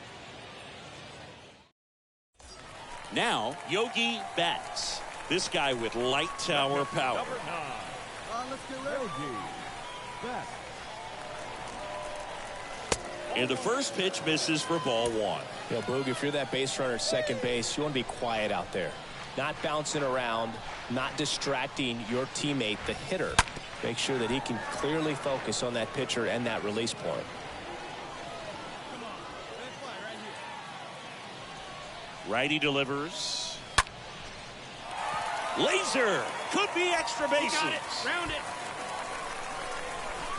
Now, Yogi Betts. This guy with light tower power. Let's get ready. Yogi Betts. And the first pitch misses for ball 1. Yeah, Boog, if you're that base runner at second base, you want to be quiet out there. Not bouncing around, not distracting your teammate, the hitter. Make sure that he can clearly focus on that pitcher and that release point. Righty delivers. Laser. Could be extra bases. Got it. Round it.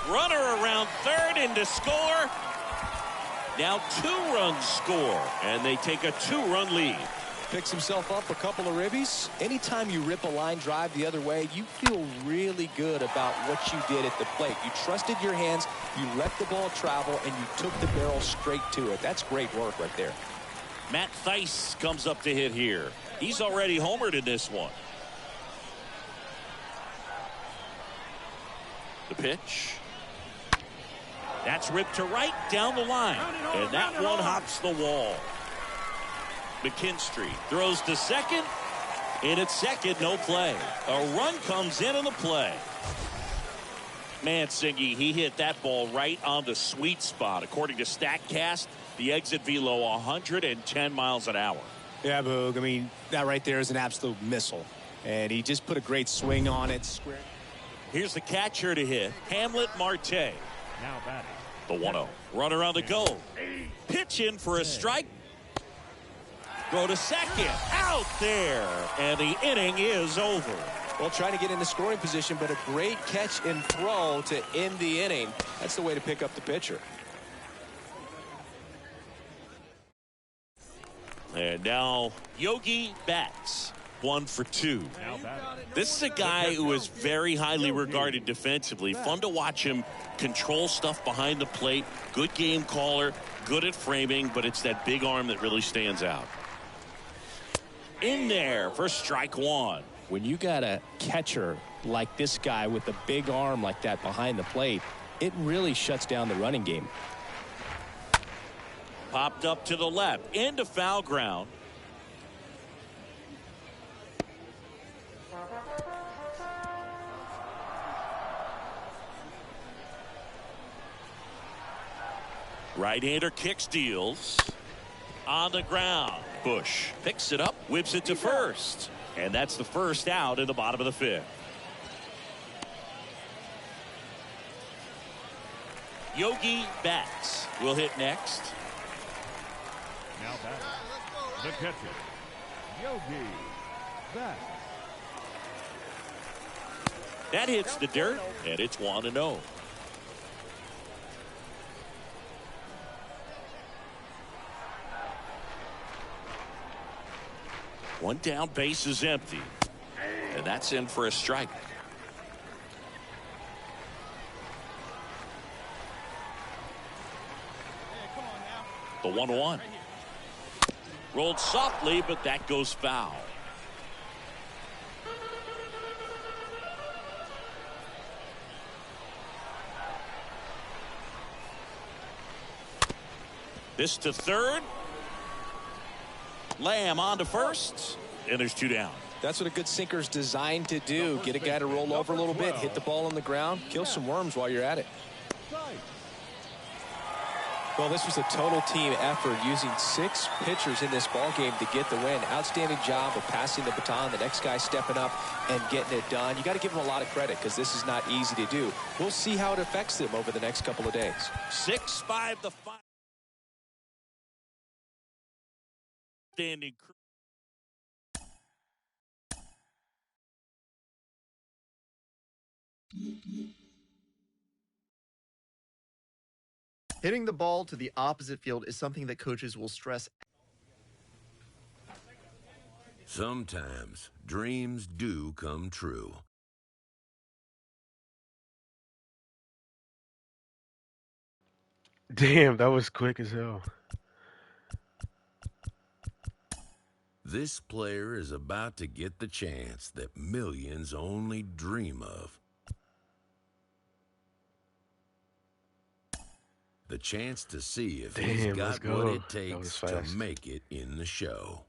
Runner around third in to score. Now 2 runs score, and they take a 2-run lead. Picks himself up a couple of ribbies. Anytime you rip a line drive the other way, you feel really good about what you did at the plate. You trusted your hands, you let the ball travel, and you took the barrel straight to it. That's great work right there. Matt Theis comes up to hit here. He's already homered in this one. The pitch. That's ripped to right down the line. And that one hops the wall. McKinstry throws to second. And at second, no play. A run comes in on the play. Mansingy, he hit that ball right on the sweet spot. According to StatCast, the exit velo 110 miles an hour. Yeah, Boog. I mean, that right there is an absolute missile. And he just put a great swing on it. Here's the catcher to hit, Hamlet Marte. Now batting. The 1-0. Runner on the go. Pitch in for a strike. Go to second. Out there. And the inning is over. Well, trying to get into scoring position, but a great catch and throw to end the inning. That's the way to pick up the pitcher. And now Yogi Betts. 1 for 2. This is a guy who is very highly regarded defensively. Fun to watch him control stuff behind the plate. Good game caller, good at framing, but it's that big arm that really stands out. In there for strike 1. When you got a catcher like this guy with a big arm like that behind the plate, it really shuts down the running game. Popped up to the left, into foul ground. Right-hander kick steals. On the ground. Bush picks it up, whips it to first. And that's the first out in the bottom of the 5th. Yogi Betts will hit next. Now batting. The catcher, Yogi Betts. That hits the dirt, and it's 1-0. One down, base is empty. And that's in for a strike. The 1-1. Rolled softly, but that goes foul. This to third. Lamb on to first, and there's 2 down. That's what a good sinker's designed to do. Get a guy to roll over a little bit, hit the ball on the ground, kill some worms while you're at it. Well, this was a total team effort using 6 pitchers in this ball game to get the win. Outstanding job of passing the baton. The next guy stepping up and getting it done. You got to give them a lot of credit because this is not easy to do. We'll see how it affects them over the next couple of days. 6-5 the final. Standing crew. Hitting the ball to the opposite field is something that coaches will stress. Sometimes dreams do come true. Damn, that was quick as hell. This player is about to get the chance that millions only dream of. The chance to see if he's Damn, let's got what go. it That was takes to fast. make it in the show.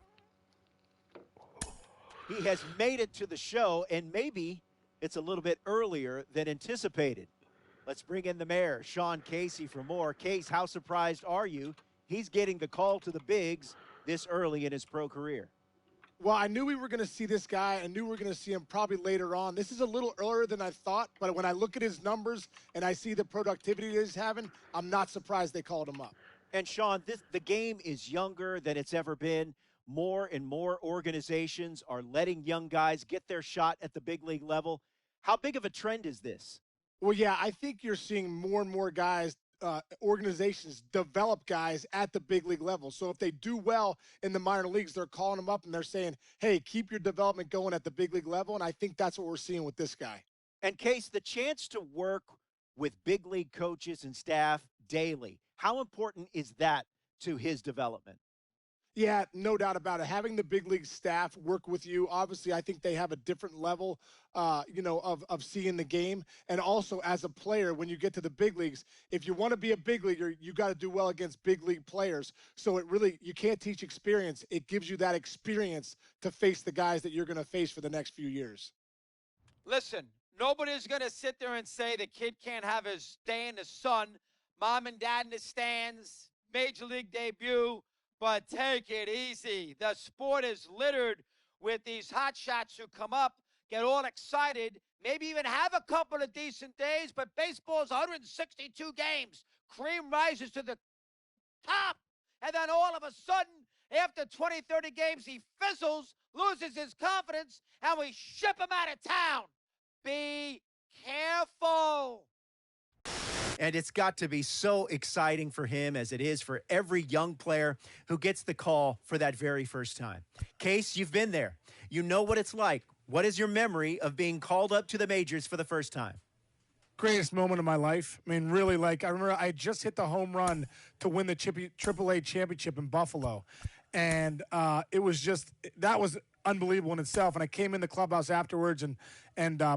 He has made it to the show, and maybe it's a little bit earlier than anticipated. Let's bring in the mayor, Sean Casey, for more. Case, how surprised are you he's getting the call to the bigs this early in his pro career? Well, I knew we were going to see this guy. I knew we were going to see him probably later on. This is a little earlier than I thought, but when I look at his numbers and I see the productivity that he's having, I'm not surprised they called him up. And Sean, the game is younger than it's ever been. More and more organizations are letting young guys get their shot at the big league level. How big of a trend is this? Well, yeah, I think you're seeing more and more guys, organizations develop guys at the big league level. So if they do well in the minor leagues, they're calling them up and they're saying, hey, keep your development going at the big league level. And I think that's what we're seeing with this guy. And Case, the chance to work with big league coaches and staff daily, how important is that to his development? Yeah, no doubt about it. Having the big league staff work with you, obviously, I think they have a different level, of seeing the game. And also, as a player, when you get to the big leagues, if you want to be a big leaguer, you got to do well against big league players. So it really, you can't teach experience. It gives you that experience to face the guys that you're going to face for the next few years. Listen, nobody's going to sit there and say the kid can't have his day in the sun, mom and dad in the stands, major league debut. But take it easy. The sport is littered with these hot shots who come up, get all excited, maybe even have a couple of decent days, but baseball's 162 games. Cream rises to the top, and then all of a sudden, after 20, 30 games, he fizzles, loses his confidence, and we ship him out of town. Be careful. And it's got to be so exciting for him as it is for every young player who gets the call for that very first time. Case, you've been there. You know what it's like. What is your memory of being called up to the majors for the first time? Greatest moment of my life. I mean, really, like, I remember I just hit the home run to win the AAA championship in Buffalo. And it was just, that was unbelievable in itself. And I came in the clubhouse afterwards, and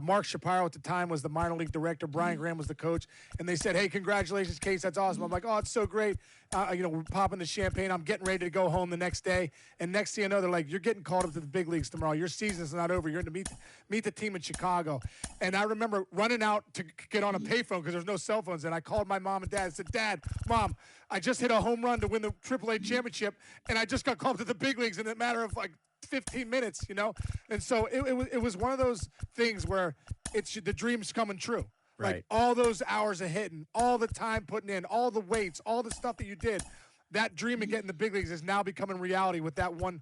Mark Shapiro at the time was the minor league director. Brian Graham was the coach. And they said, hey, congratulations, Case. That's awesome. I'm like, oh, it's so great. We're popping the champagne. I'm getting ready to go home the next day. And next thing you know, they're like, you're getting called up to the big leagues tomorrow. Your season's not over. You're going to meet the team in Chicago. And I remember running out to get on a payphone because there's no cell phones. And I called my mom and dad and said, Dad, Mom, I just hit a home run to win the AAA championship, and I just got called to the big leagues in a matter of like 15 minutes, And so it was one of those things where it's the dream's coming true. Right. Like all those hours of hitting, all the time putting in, all the weights, all the stuff that you did. That dream of getting the big leagues is now becoming reality with that one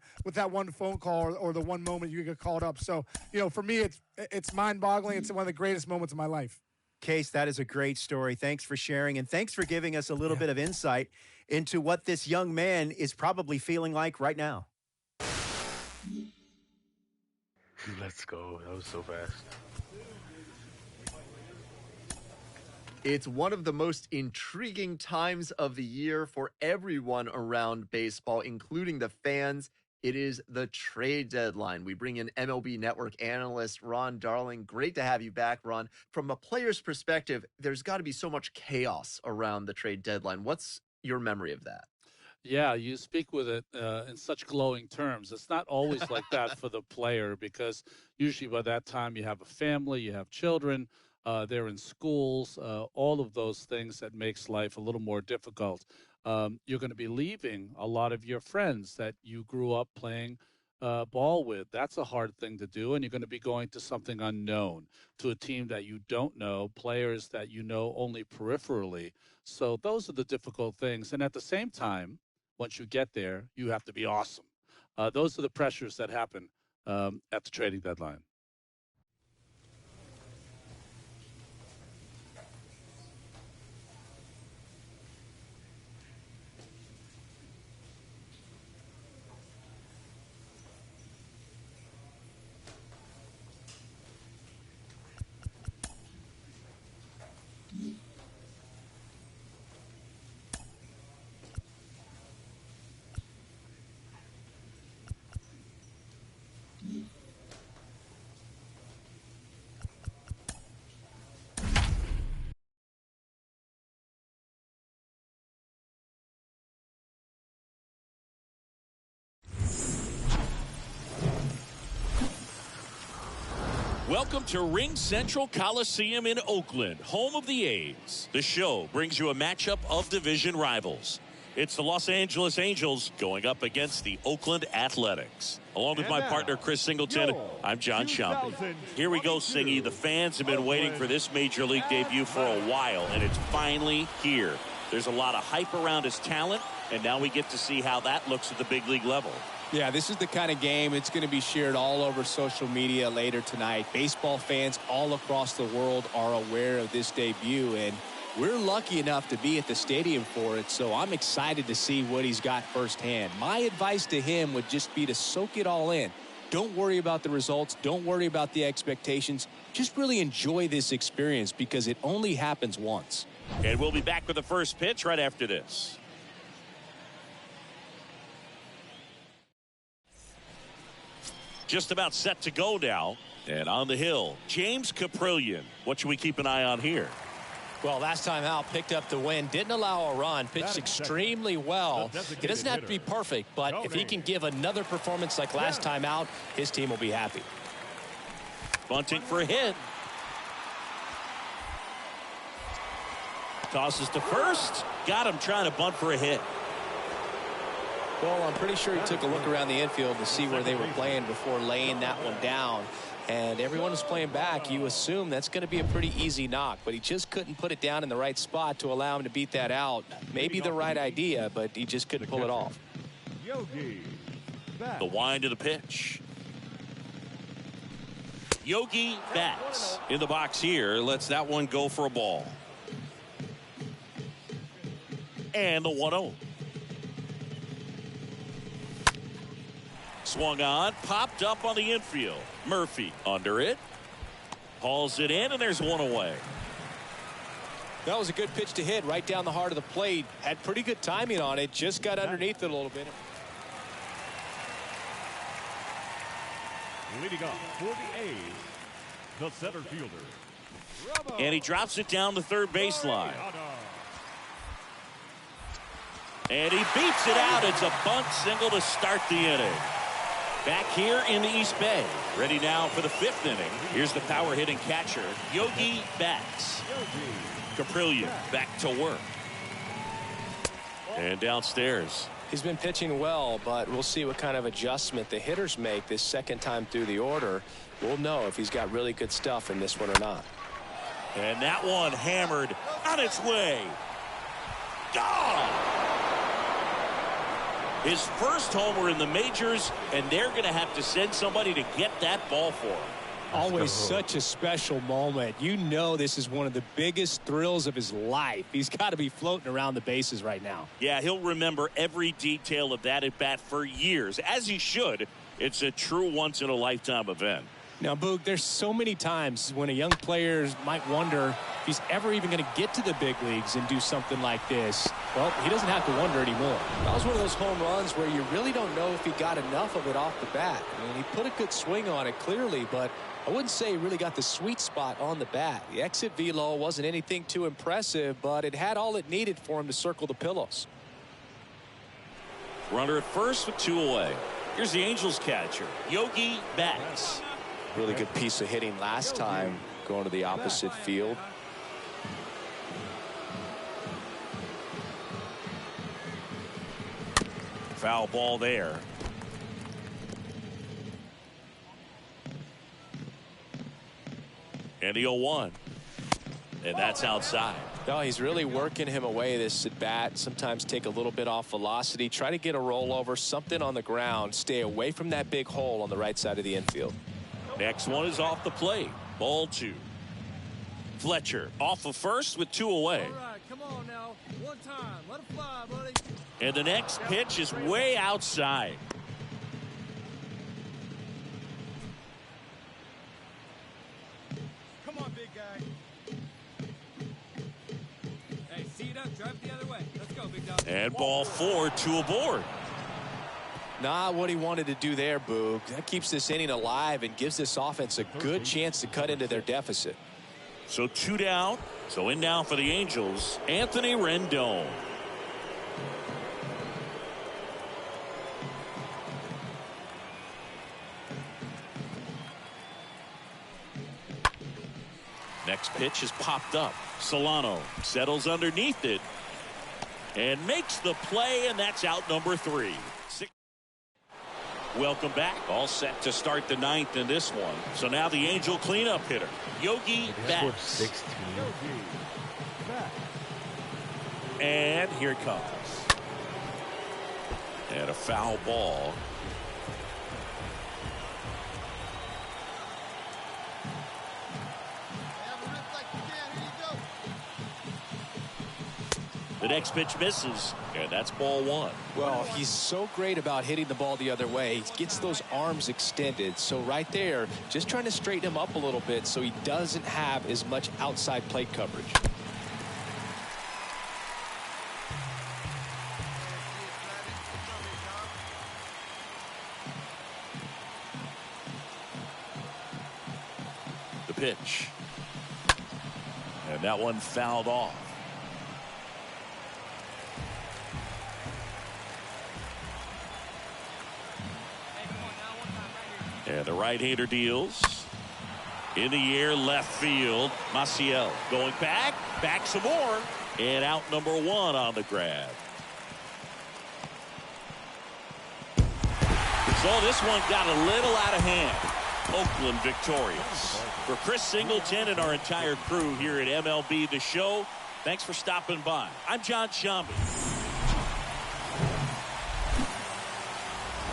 phone call or the one moment you get called up. So, for me, it's mind-boggling. It's one of the greatest moments of my life. Case, that is a great story. Thanks for sharing, and thanks for giving us a little bit of insight into what this young man is probably feeling like right now. Let's go. That was so fast. It's one of the most intriguing times of the year for everyone around baseball, including the fans. It is the trade deadline. We bring in MLB Network analyst Ron Darling. Great to have you back, Ron. From a player's perspective, there's got to be so much chaos around the trade deadline. What's your memory of that? Yeah, you speak with it in such glowing terms. It's not always like that for the player, because usually by that time you have a family, you have children, they're in schools, all of those things that makes life a little more difficult. You're going to be leaving a lot of your friends that you grew up playing ball with. That's a hard thing to do, and you're going to be going to something unknown, to a team that you don't know, players that you know only peripherally. So those are the difficult things. And at the same time, once you get there, you have to be awesome. Those are the pressures that happen at the trading deadline. Welcome to Ring Central Coliseum in Oakland, home of the A's. The show brings you a matchup of division rivals. It's the Los Angeles Angels going up against the Oakland Athletics. Along with my partner, Chris Singleton, I'm John Schaumpe. Here we go, Singy. The fans have been waiting for this Major League debut for a while, and it's finally here. There's a lot of hype around his talent, and now we get to see how that looks at the big league level. Yeah, this is the kind of game it's going to be shared all over social media later tonight. Baseball fans all across the world are aware of this debut, and we're lucky enough to be at the stadium for it, so I'm excited to see what he's got firsthand. My advice to him would just be to soak it all in. Don't worry about the results. Don't worry about the expectations. Just really enjoy this experience because it only happens once. And we'll be back with the first pitch right after this. Just about set to go now. And on the hill, James Caprillion. What should we keep an eye on here? Well, last time out, picked up the win, didn't allow a run, pitched extremely well. He doesn't have to be perfect, but if he can give another performance like last time out, his team will be happy. Bunting for a hit. Tosses to first. Got him trying to bunt for a hit. Well, I'm pretty sure he took a look around the infield to see where they were playing before laying that one down. And everyone is playing back. You assume that's going to be a pretty easy knock, but he just couldn't put it down in the right spot to allow him to beat that out. Maybe the right idea, but he just couldn't pull it off. The wind of the pitch. Yogi bats in the box here. Lets that one go for a ball. And the 1-0. Swung on, popped up on the infield. Murphy under it. Hauls it in, and there's one away. That was a good pitch to hit right down the heart of the plate. Had pretty good timing on it. Just got underneath it a little bit. Leading off for the A's, the center fielder. And he drops it down the third baseline. And he beats it out. It's a bunt single to start the inning. Back here in the East Bay. Ready now for the fifth inning. Here's the power hitting catcher, Yogi bats. Caprillion back to work. And downstairs. He's been pitching well, but we'll see what kind of adjustment the hitters make this second time through the order. We'll know if he's got really good stuff in this one or not. And that one hammered on its way. Gone! His first homer in the majors, and they're going to have to send somebody to get that ball for him. Always such a special moment. You know this is one of the biggest thrills of his life. He's got to be floating around the bases right now. Yeah, he'll remember every detail of that at bat for years, as he should. It's a true once-in-a-lifetime event. Now, Boog, there's so many times when a young player might wonder if he's ever even going to get to the big leagues and do something like this. Well, he doesn't have to wonder anymore. That was one of those home runs where you really don't know if he got enough of it off the bat. I mean, he put a good swing on it clearly, but I wouldn't say he really got the sweet spot on the bat. The exit velo wasn't anything too impressive, but it had all it needed for him to circle the pillows. Runner at first with two away. Here's the Angels catcher, Yogi bats. Really good piece of hitting last time, going to the opposite field. Foul ball there. And the 0-1. And that's outside. No, he's really working him away this at bat. Sometimes take a little bit off velocity. Try to get a rollover, something on the ground. Stay away from that big hole on the right side of the infield. Next one is off the plate. Ball two. Fletcher off of first with two away. All right, come on now. One time. Let it fly, buddy. And the next pitch is way outside. Come on, big guy. Hey, see it up. Drive it the other way. Let's go, big dog. And ball four, two aboard. Not what he wanted to do there, Boog. That keeps this inning alive and gives this offense a good chance to cut into their deficit. So two down. So in now for the Angels, Anthony Rendon. Next pitch is popped up. Solano settles underneath it and makes the play, and that's out number 3. Welcome back. All set to start the 9th in this one. So now the Angel cleanup hitter, Yogi Betts. And here it comes. And a foul ball. The next pitch misses, and that's ball 1. Well, he's so great about hitting the ball the other way. He gets those arms extended. So right there, just trying to straighten him up a little bit so he doesn't have as much outside plate coverage. The pitch. And that one fouled off. And the right-hander deals. In the air, left field. Maciel going back some more, and out number 1 on the grab. So this one got a little out of hand. Oakland victorious. For Chris Singleton and our entire crew here at MLB The Show, thanks for stopping by. I'm John Shambi.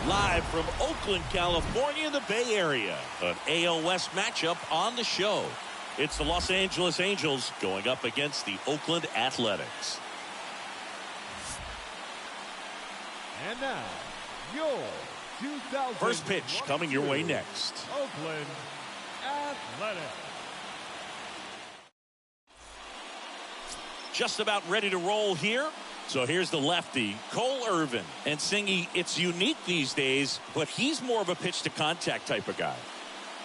Live from Oakland, California, the Bay Area. An AL West matchup on the show. It's the Los Angeles Angels going up against the Oakland Athletics. And now, your 2000 First pitch coming your way next. Oakland Athletics. Just about ready to roll here. So here's the lefty, Cole Irvin. And Singy, it's unique these days, but he's more of a pitch-to-contact type of guy.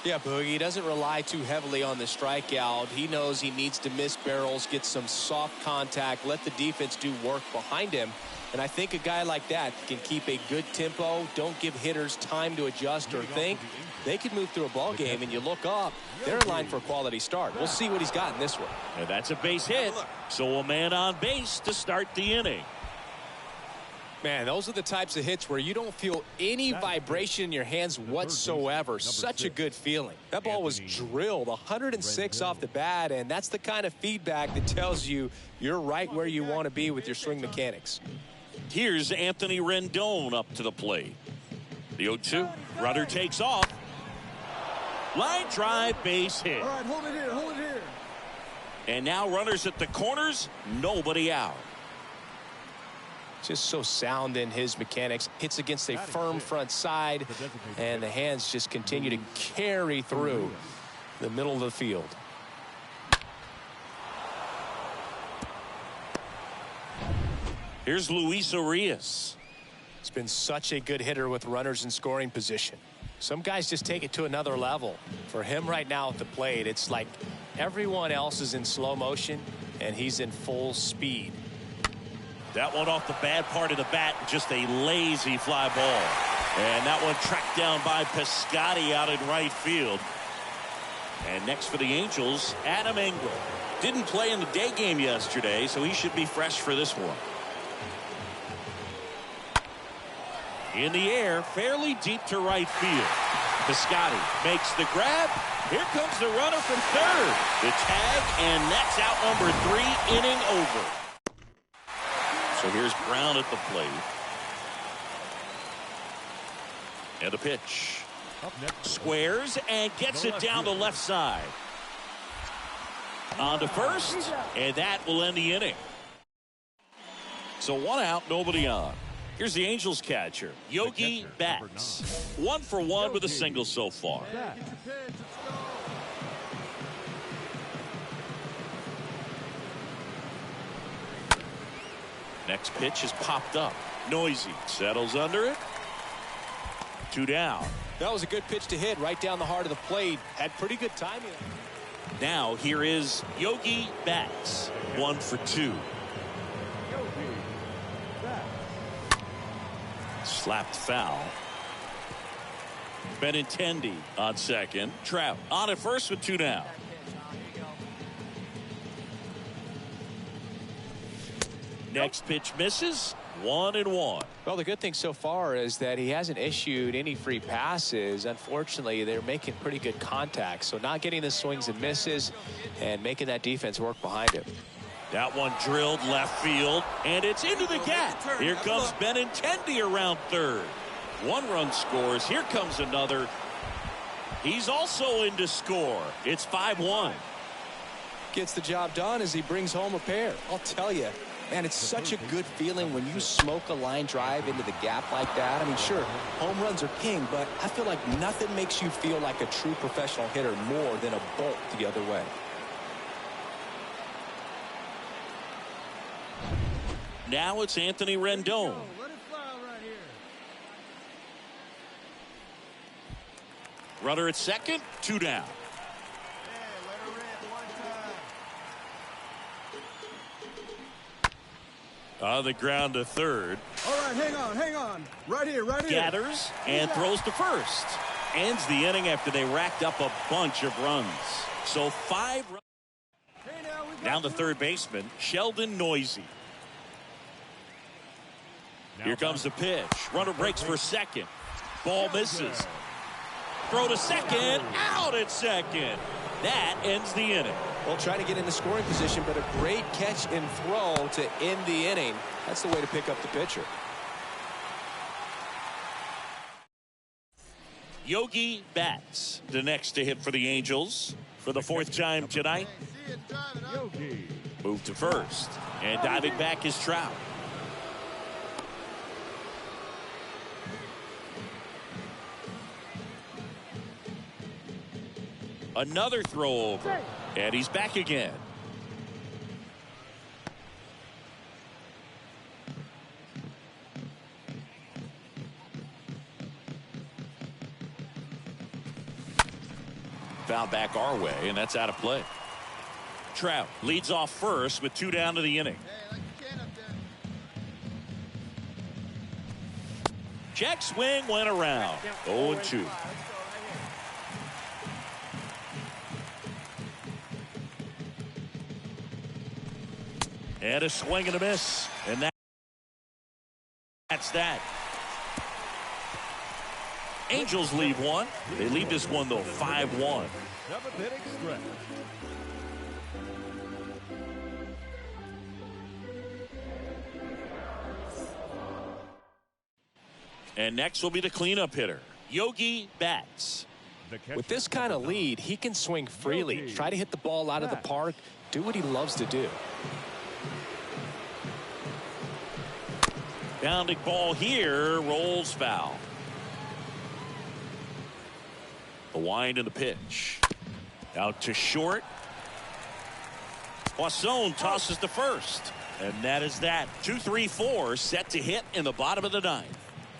Yeah, Boogie, he doesn't rely too heavily on the strikeout. He knows he needs to miss barrels, get some soft contact, let the defense do work behind him. And I think a guy like that can keep a good tempo, don't give hitters time to adjust or think. They could move through a ball game, and you look up, they're in line for a quality start. We'll see what he's got in this one. And that's a base hit, so a man on base to start the inning. Man, those are the types of hits where you don't feel any vibration in your hands whatsoever. Such a good feeling. That ball was drilled 106 off the bat, and that's the kind of feedback that tells you you're right where you want to be with your swing mechanics. Here's Anthony Rendon up to the plate. The 0-2. Runner takes off. Line drive, base hit. All right, hold it here, hold it here. And now runners at the corners, nobody out. Just so sound in his mechanics. Hits against a firm front side, and the hands just continue to carry through the middle of the field. Here's Luis Urias. He's been such a good hitter with runners in scoring position. Some guys just take it to another level. For him right now at the plate, it's like everyone else is in slow motion, and he's in full speed. That one off the bad part of the bat, just a lazy fly ball. And that one tracked down by Piscotty out in right field. And next for the Angels, Adam Engel. Didn't play in the day game yesterday, so he should be fresh for this one. In the air, fairly deep to right field. Piscotty makes the grab. Here comes the runner from third. The tag, and that's out number 3, inning over. So here's Brown at the plate. And the pitch. Squares and gets it down the left side. On to first, and that will end the inning. So 1 out, nobody on. Here's the Angels catcher, Yogi Betts. 1 for 1 with a single so far. Next pitch is popped up. Noisy settles under it. 2 down. That was a good pitch to hit right down the heart of the plate. Had pretty good timing. Now here is Yogi Betts. 1 for 2. Slapped foul. Benintendi on second. Trout on at first with 2 down. Next pitch misses. 1-1. Well, the good thing so far is that he hasn't issued any free passes. Unfortunately, they're making pretty good contact. So not getting the swings and misses and making that defense work behind him. That one drilled left field, and it's into the gap. Here comes Benintendi around third. 1 run scores. Here comes another. He's also in to score. It's 5-1. Gets the job done as he brings home a pair. I'll tell you, man, it's such a good feeling when you smoke a line drive into the gap like that. I mean, sure, home runs are king, but I feel like nothing makes you feel like a true professional hitter more than a bolt the other way. Now it's Anthony Rendon. Let it fly right here. Runner at second, 2 down. On the ground to third. All right, hang on. Right here. Gathers and throws to first. Ends the inning after they racked up a bunch of runs. So 5 runs. Down to third baseman, Sheldon Noisy. Here comes the pitch. Runner breaks for second. Ball misses. Throw to second. Out at second. That ends the inning. Well, trying to get into scoring position, but a great catch and throw to end the inning. That's the way to pick up the pitcher. Yogi Betts, the next to hit for the Angels for the 4th time tonight. Move to first. And diving back is Trout. Another throw over. And he's back again. Foul back our way, and that's out of play. Trout leads off first with 2 down to the inning. Check swing went around. 0-2. And a swing and a miss. And that's that. Angels leave one. They leave this one, though, 5-1. 7th-inning stretch. And next will be the cleanup hitter, Yogi Betts. With this kind of lead, he can swing freely, try to hit the ball out of the park, do what he loves to do. Bounding ball here, rolls foul. The wind and the pitch. Out to short. Poisson tosses to first. And that is that. 2-3-4 set to hit in the bottom of the 9th.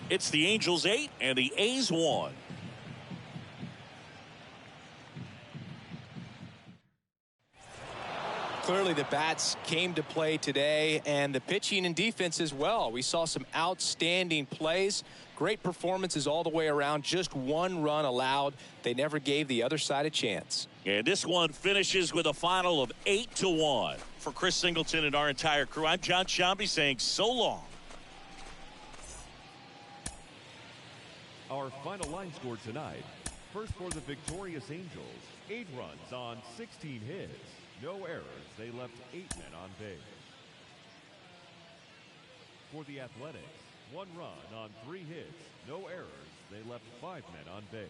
It's the Angels 8 and the A's 1. Clearly the bats came to play today, and the pitching and defense as well. We saw some outstanding plays, great performances all the way around. Just 1 run allowed. They never gave the other side a chance. And this one finishes with a final of 8-1. For Chris Singleton and our entire crew, I'm John Shambi saying so long. Our final line score tonight. First for the victorious Angels, 8 runs on 16 hits. No errors. They left 8 men on base. For the Athletics, 1 run on 3 hits. No errors. They left 5 men on base.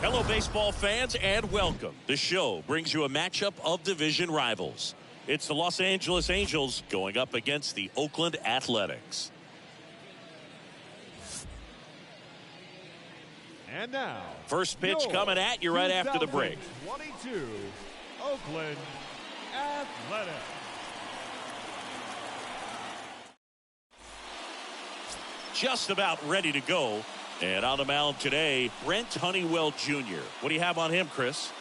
Hello, baseball fans, and welcome. The show brings you a matchup of division rivals. It's the Los Angeles Angels going up against the Oakland Athletics. And now, first pitch coming at you right after the break. 22 Oakland Athletics. Just about ready to go. And on the mound today, Brent Honeywell Jr. What do you have on him, Chris?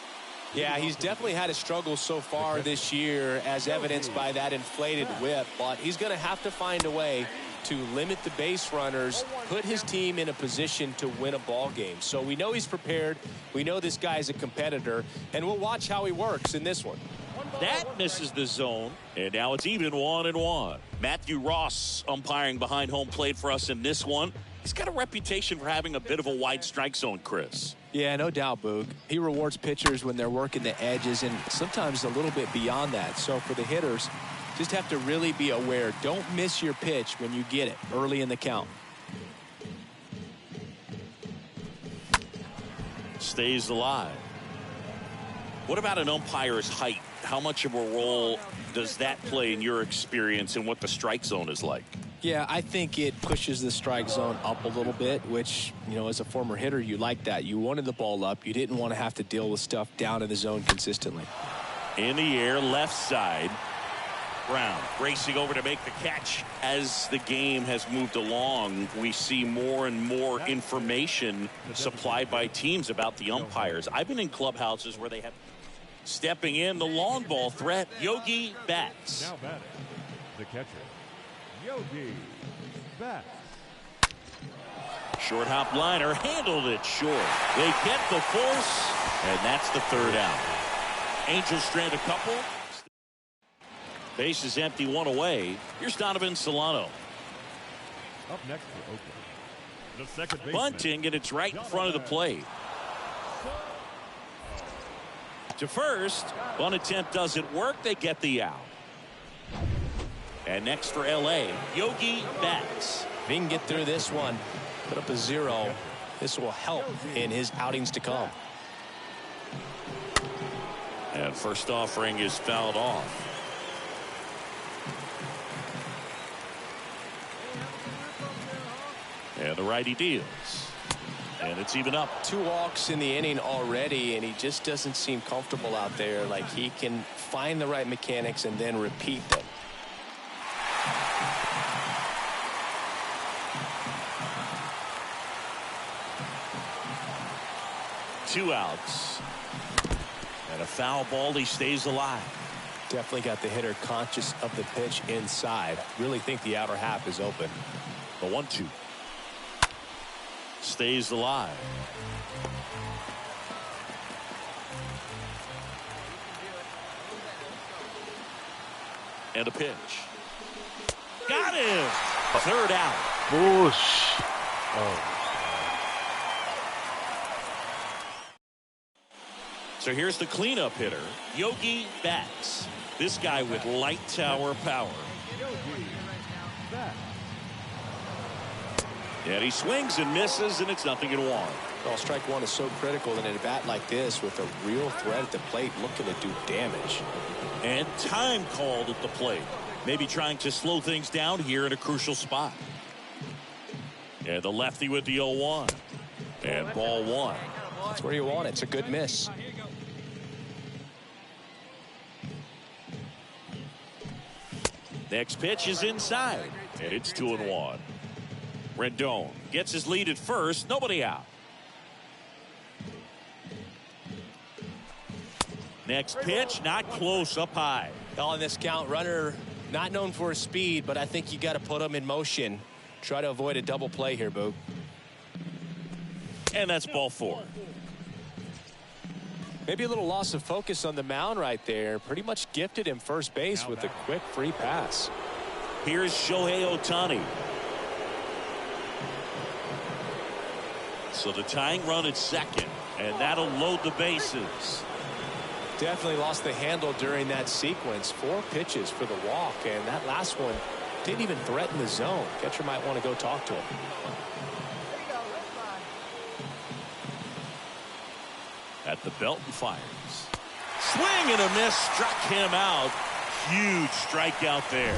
Yeah, he's definitely had a struggle so far this year, as evidenced by that inflated whip. But he's going to have to find a way to limit the base runners, put his team in a position to win a ball game. So we know he's prepared. We know this guy's a competitor, and we'll watch how he works in this one. That misses the zone, and now it's even 1-1. Matthew Ross umpiring behind home plate for us in this one. He's got a reputation for having a bit of a wide strike zone, Chris. Yeah, no doubt, Boog. He rewards pitchers when they're working the edges and sometimes a little bit beyond that. So for the hitters, just have to really be aware. Don't miss your pitch when you get it early in the count. Stays alive. What about an umpire's height? How much of a role does that play in your experience and what the strike zone is like? Yeah, I think it pushes the strike zone up a little bit, which, you know, as a former hitter, you like that. You wanted the ball up. You didn't want to have to deal with stuff down in the zone consistently. In the air, left side. Brown racing over to make the catch. As the game has moved along, we see more and more information supplied by teams about the umpires. I've been in clubhouses where they have stepping in the long ball threat, Yogi Betts. Now batting, the catcher, Yogi Betts. Short hop liner handled it short. They get the force, and that's the third out. Angels strand a couple. Base is empty, one away. Here's Donovan Solano. Up next for Oakland, the second baseman. Bunting, and it's right in front of the plate. To first, bunt attempt doesn't work. They get the out. And next for L.A., Yogi Betts. If he can get through this one, put up a 0, this will help in his outings to come. And first offering is fouled off. And the righty deals. And it's even up. 2 walks in the inning already, and he just doesn't seem comfortable out there. Like he can find the right mechanics and then repeat them. Two outs. And a foul ball. He stays alive. Definitely got the hitter conscious of the pitch inside. Really think the outer half is open. The 1-2. Stays alive. And a pitch. Got him. Third out. Bush. Oh. So here's the cleanup hitter, Yogi Betts. This guy with light tower power. And he swings and misses, and it's 0-1. Well, strike one is so critical in a bat like this with a real threat at the plate looking to do damage. And time called at the plate. Maybe trying to slow things down here in a crucial spot. And the lefty with the 0-1. And ball one. That's where you want it. It's a good miss. Next pitch is inside. And it's 2-1. Rendon gets his lead at first. Nobody out. Next pitch, not close, up high. On this count, runner not known for his speed, but I think you got to put him in motion. Try to avoid a double play here, Boog. And that's ball 4. Maybe a little loss of focus on the mound right there. Pretty much gifted him first base with a quick free pass. Here's Shohei Ohtani. So the tying run at second, and that'll load the bases. Definitely lost the handle during that sequence. 4 pitches for the walk, and that last one didn't even threaten the zone. Catcher might want to go talk to him. At the belt and fires. Swing and a miss, struck him out. Huge strikeout there.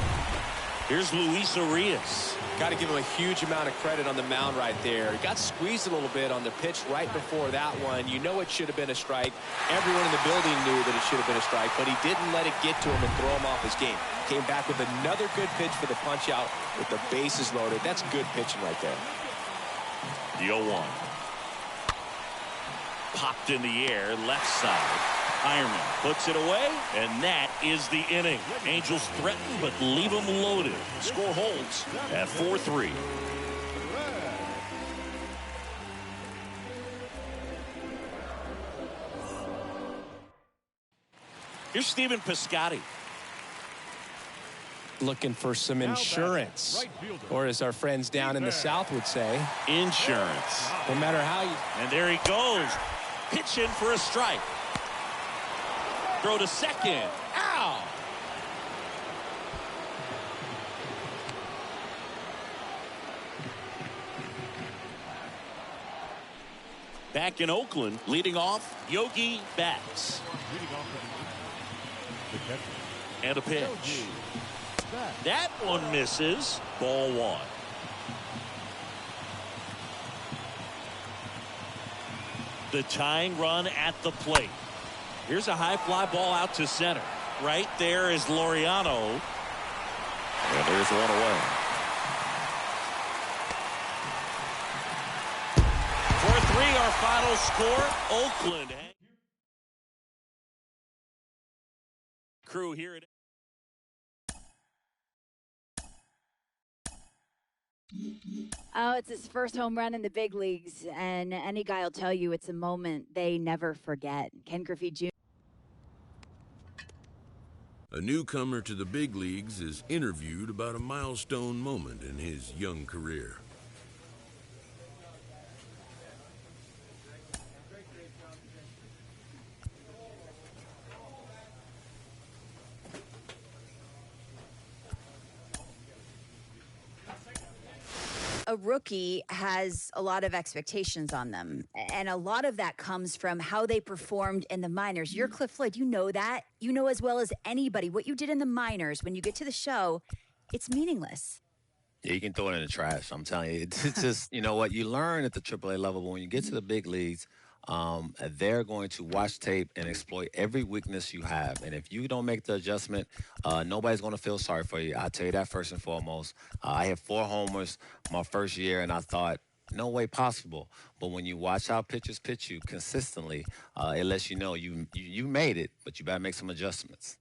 Here's Luis Urias. Got to give him a huge amount of credit on the mound right there. He got squeezed a little bit on the pitch right before that one. You know it should have been a strike. Everyone in the building knew that it should have been a strike, but he didn't let it get to him and throw him off his game. Came back with another good pitch for the punch out with the bases loaded. That's good pitching right there. The 0-1. Popped in the air, left side. Ironman puts it away, and that is the inning. Angels threaten, but leave them loaded. Score holds at 4-3. Here's Stephen Piscotty. Looking for some insurance, or as our friends down in the South would say, insurance. No matter how you... And there he goes, pitching for a strike. Throw to second. Ow! Back in Oakland, leading off, Yogi Betts. And a pitch. That one misses. Ball one. The tying run at the plate. Here's a high fly ball out to center. Right there is Laureano. And there's one away. 4-3 our final score. Oakland. Crew here at Oh, it's his first home run in the big leagues, and any guy will tell you it's a moment they never forget. Ken Griffey Jr. A newcomer to the big leagues is interviewed about a milestone moment in his young career. A rookie has a lot of expectations on them, and a lot of that comes from how they performed in the minors. You're Cliff Floyd. You know that. You know as well as anybody what you did in the minors. When you get to the show, it's meaningless. Yeah, you can throw it in the trash. I'm telling you. It's just, you know what, you learn at the AAA level, but when you get to the big leagues, they're going to watch tape and exploit every weakness you have. And if you don't make the adjustment, nobody's going to feel sorry for you. I'll tell you that first and foremost. I had 4 homers my first year, and I thought, no way possible. But when you watch how pitchers pitch you consistently, it lets you know you made it, but you better make some adjustments.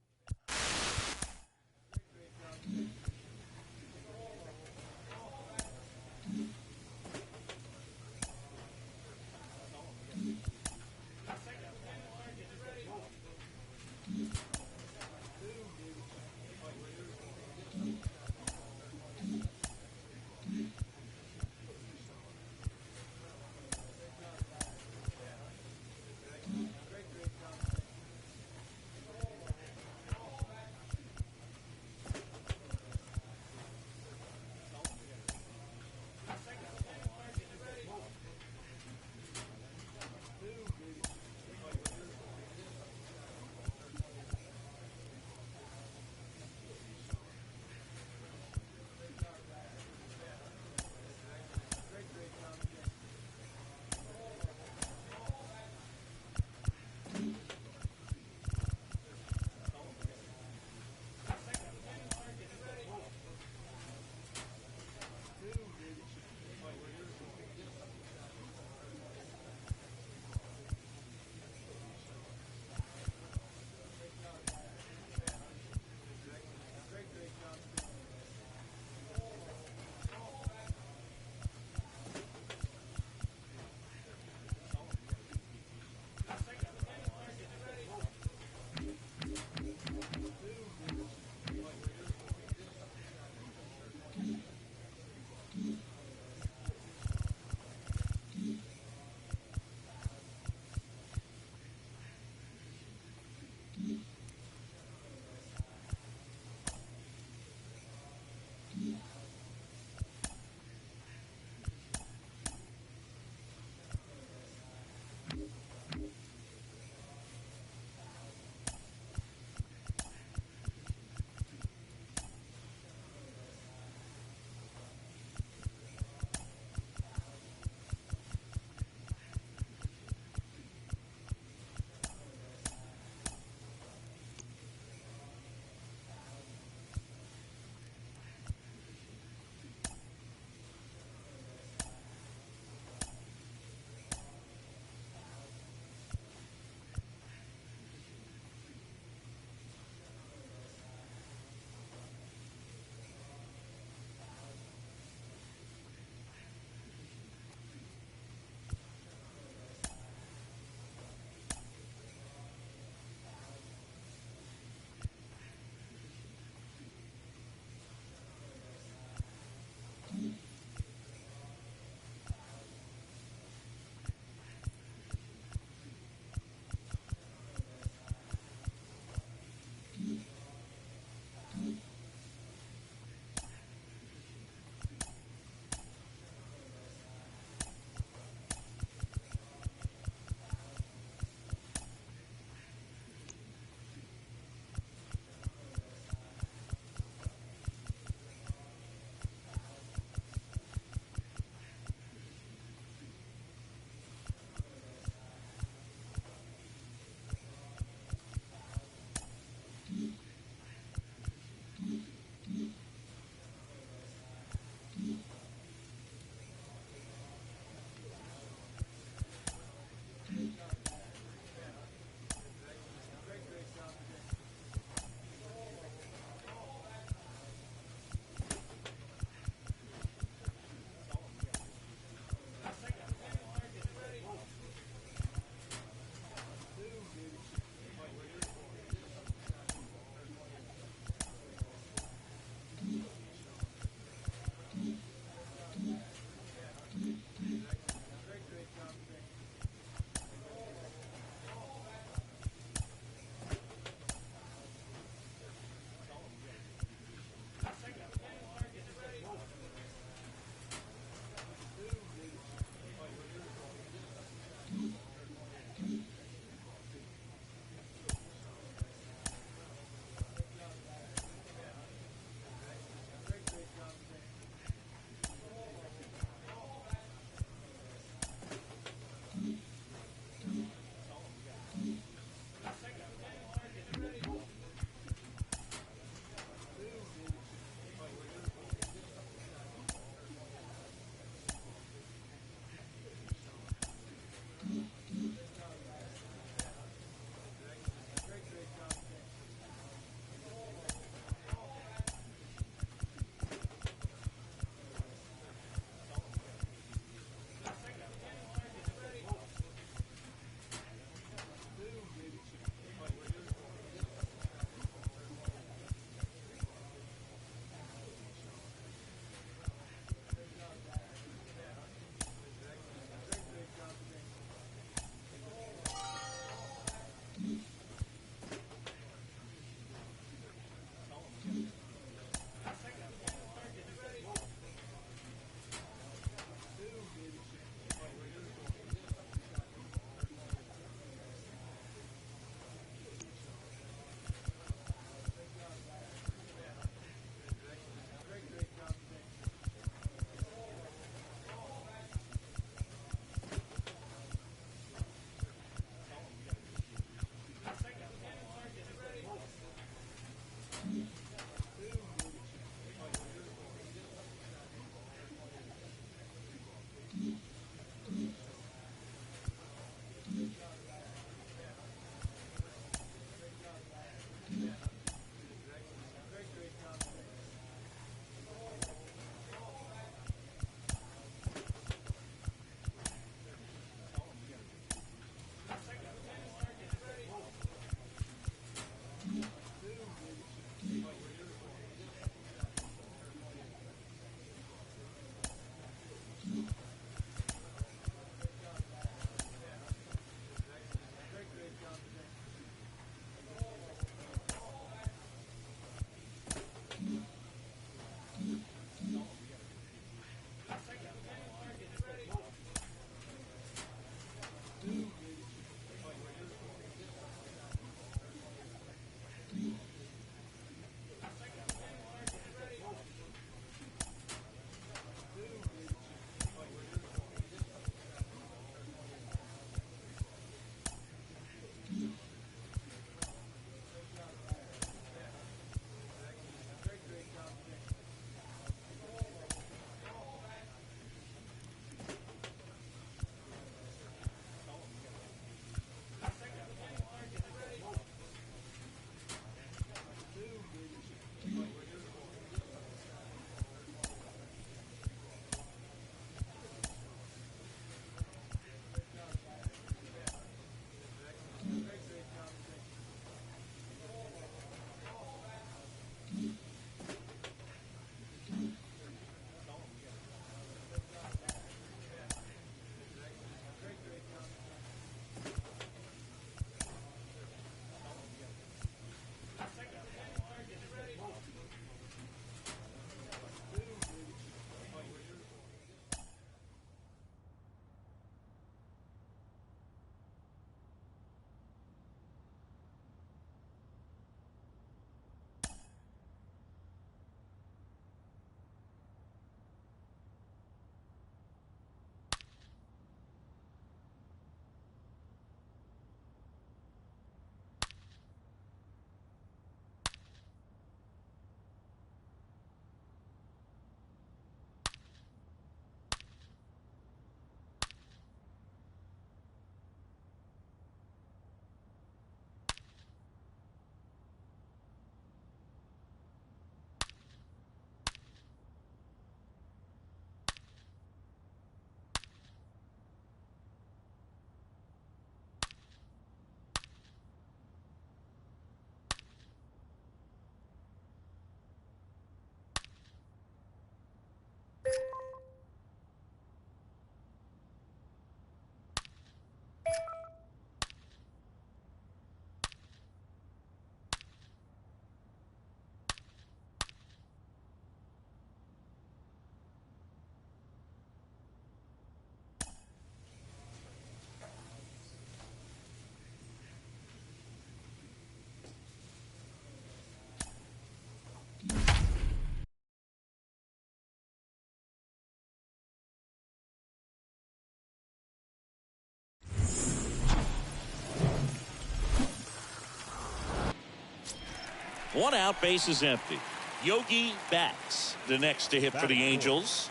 One out, base is empty. Yogi Bats, the next to hit for the Angels.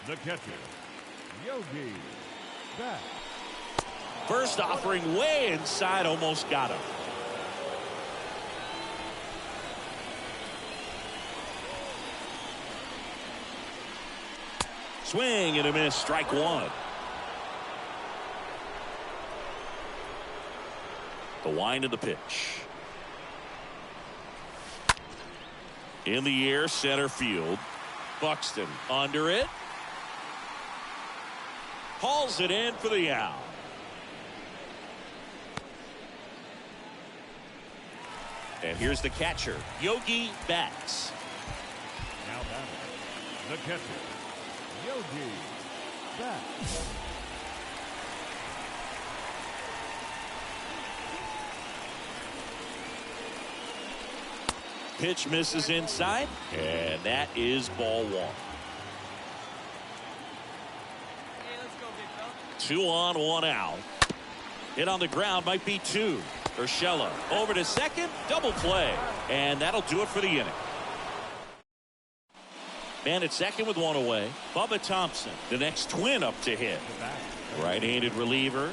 The catcher, Yogi Bats. First offering way inside, almost got him. Swing and a miss, strike one. The wind of the pitch. In the air, center field. Buxton under it. Hauls it in for the out. And here's the catcher, Yogi Bats. Now batting, the catcher, Yogi Bats. Pitch misses inside, and that is ball one. 2 on, 1 out. Hit on the ground, might be 2. Urshela over to second, double play, and that'll do it for the inning. Man at second with 1 away. Bubba Thompson, the next twin up to hit. Right-handed reliever.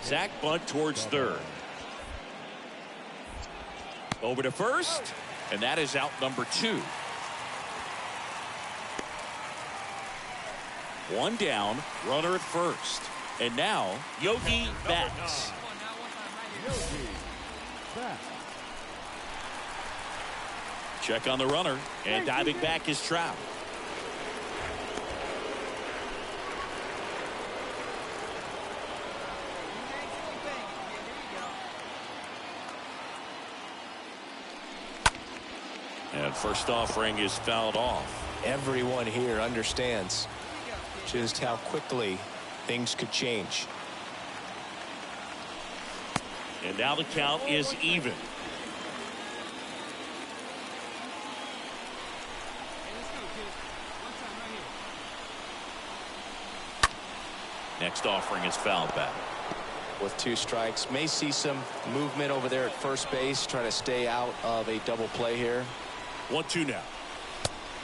Zach bunt towards third. Over to first, and that is out number 2. 1 down, runner at first. And now, Yogi Bats. Yogi Bats. Check on the runner, and diving back is Trout. And first offering is fouled off. Everyone here understands just how quickly things could change. And now the count is even. Next offering is fouled back. With 2 strikes, may see some movement over there at first base, trying to stay out of a double play here. 1-2 now.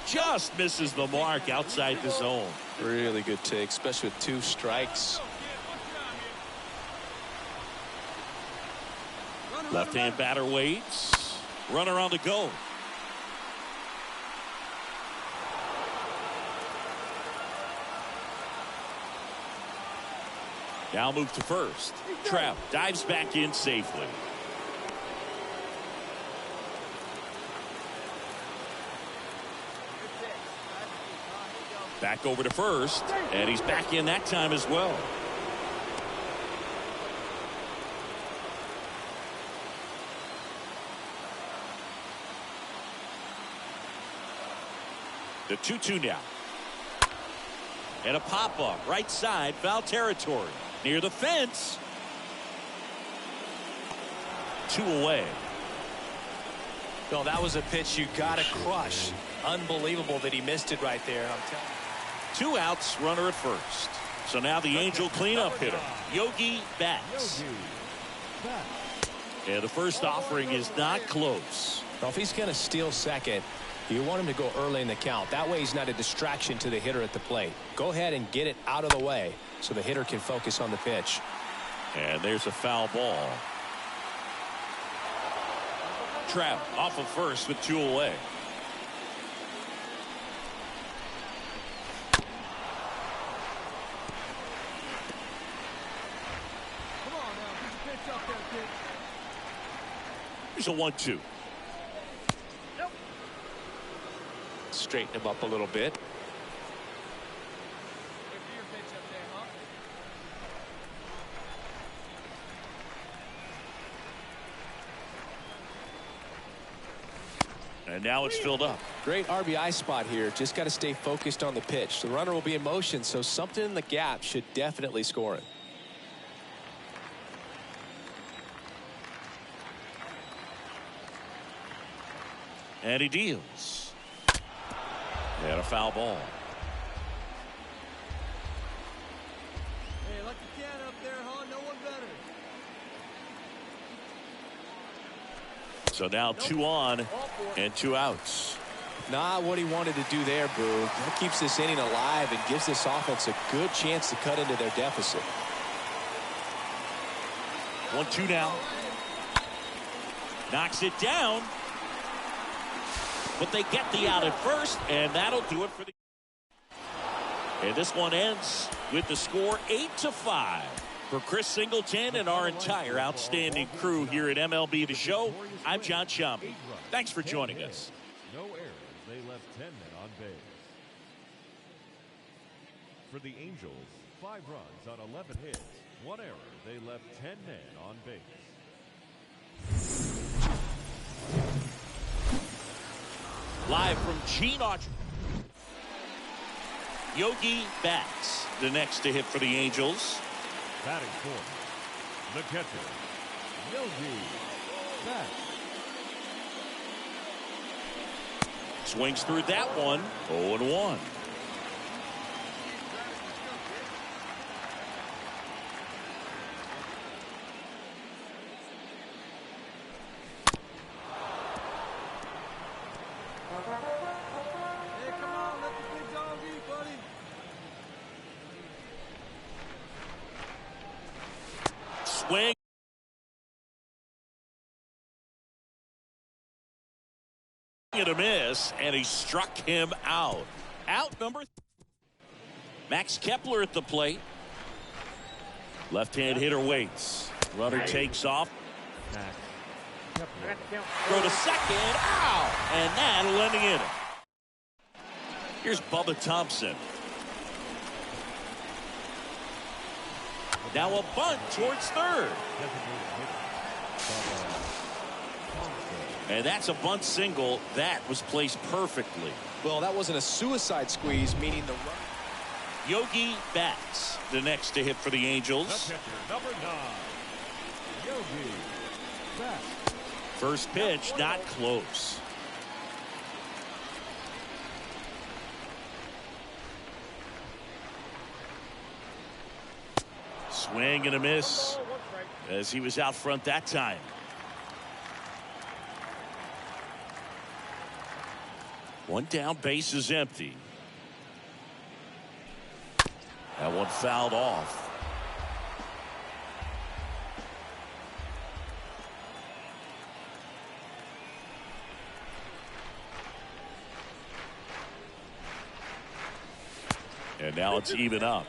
Just misses the mark outside the zone. Really good take, especially with 2 strikes. Left-hand batter waits. Runner on the go. Now move to first. Trout dives back in safely. Back over to first, and he's back in that time as well. The 2-2 now. And a pop-up right side, foul territory. Near the fence. 2 away. Bill, that was a pitch you got to crush. Unbelievable that he missed it right there. I'm telling you. 2 outs, runner at first. So now the Angel cleanup hitter, Yogi Bats. And the first offering is not close. Well, if he's going to steal second, you want him to go early in the count. That way he's not a distraction to the hitter at the plate. Go ahead and get it out of the way so the hitter can focus on the pitch. And there's a foul ball. Trout off of first with 2 away. Here's a 1-2. Straighten him up a little bit. And now it's filled up. Great RBI spot here. Just got to stay focused on the pitch. The runner will be in motion, so something in the gap should definitely score it. And he deals. And a foul ball. Hey, like the cat up there, huh? No one better. So now 2 on and 2 outs. Not what he wanted to do there, Boo. That keeps this inning alive and gives this offense a good chance to cut into their deficit. 1-2 now. Knocks it down. But they get the out at first, and that'll do it for the. And this one ends with the score 8-5. For Chris Singleton and our entire outstanding crew here at MLB The Show, I'm John Sciambi. Thanks for joining us. No errors. They left 10 men on base. For the Angels, 5 runs on 11 hits, 1 error. They left 10 men on base. Live from Gene Autry. Yogi Betts, the next to hit for the Angels. Batting fourth, the catcher, Yogi Betts. Swings through that one. 0-1. Hey, come on, let the big dog eat, buddy. Swing. And a miss, and he struck him out. Out number. Max Kepler at the plate. Left-hand hitter waits. Runner takes off. Throw to second. Ow! And that'll end the inning. Here's Bubba Thompson. Now a bunt towards third. And that's a bunt single. That was placed perfectly. Well, that wasn't a suicide squeeze, meaning the run. Yogi Betts, the next to hit for the Angels. The catcher, number 9, Yogi Betts. First pitch, not close. Swing and a miss as he was out front that time. One down, base is empty. That one fouled off. And now it's even up.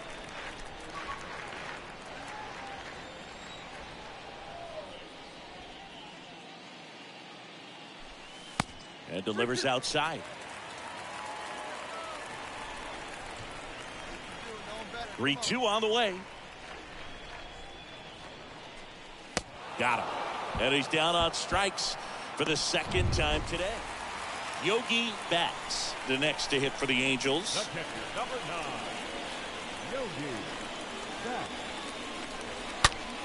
And delivers outside. 3-2 on the way. Got him. And he's down on strikes for the second time today. Yogi Betts, the next to hit for the Angels. The catcher, number 9, Yogi Betts.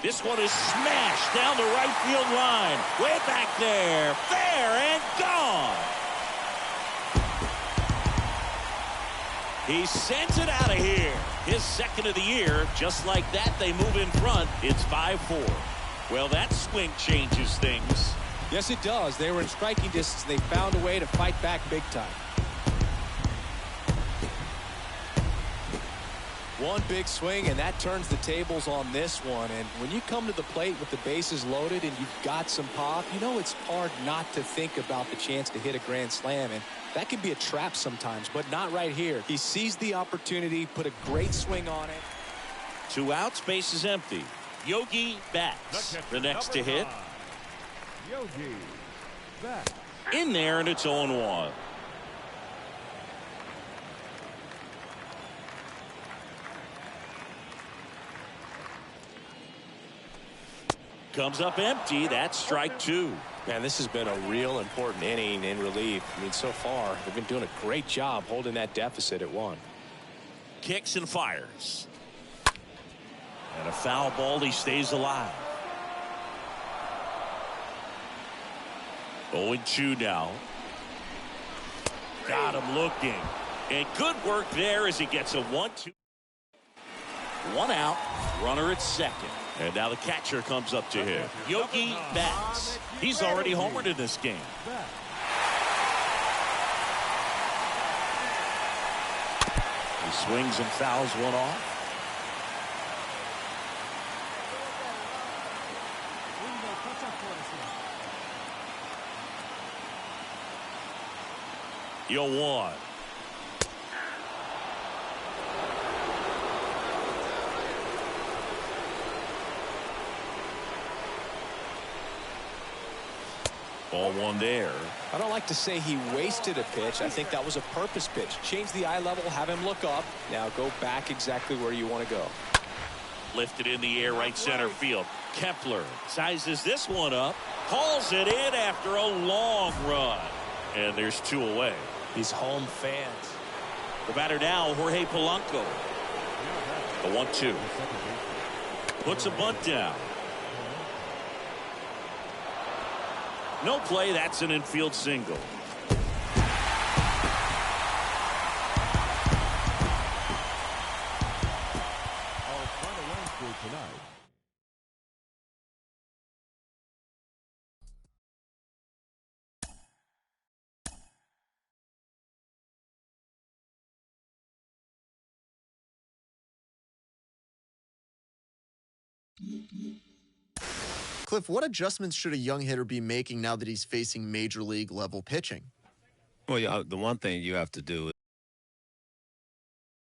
This one is smashed down the right field line. Way back there. Fair and gone. He sends it out of here. His second of the year. Just like that, they move in front. It's 5-4. Well, that swing changes things. Yes, it does. They were in striking distance. They found a way to fight back big time. One big swing, and that turns the tables on this one. And when you come to the plate with the bases loaded and you've got some pop, you know it's hard not to think about the chance to hit a grand slam. And that can be a trap sometimes, but not right here. He seized the opportunity, put a great swing on it. 2 outs, base is empty. Yogi Betts, the next to hit. Yogi Betts. In there, and it's 0-1. Comes up empty. That's strike 2. Man, this has been a real important inning in relief. I mean, so far, they've been doing a great job holding that deficit at 1. Kicks and fires. And a foul ball. He stays alive. 0-2 now. Got him looking. And good work there as he gets a 1-2. 1 out. Runner at second. And now the catcher comes up to him. Yogi Betts. He's already homered in this game. He swings and fouls one off. Yo one. Ball one there. I don't like to say he wasted a pitch. I think that was a purpose pitch. Change the eye level, have him look up. Now go back exactly where you want to go. Lifted in the air, right center field. Kepler sizes this one up, hauls it in after a long run. And there's two away. These home fans. The batter now, Jorge Polanco. The 1-2. Puts a bunt down. No play, that's an infield single. Our final line score tonight. Cliff, what adjustments should a young hitter be making now that he's facing major league level pitching? Well, yeah, the one thing you have to do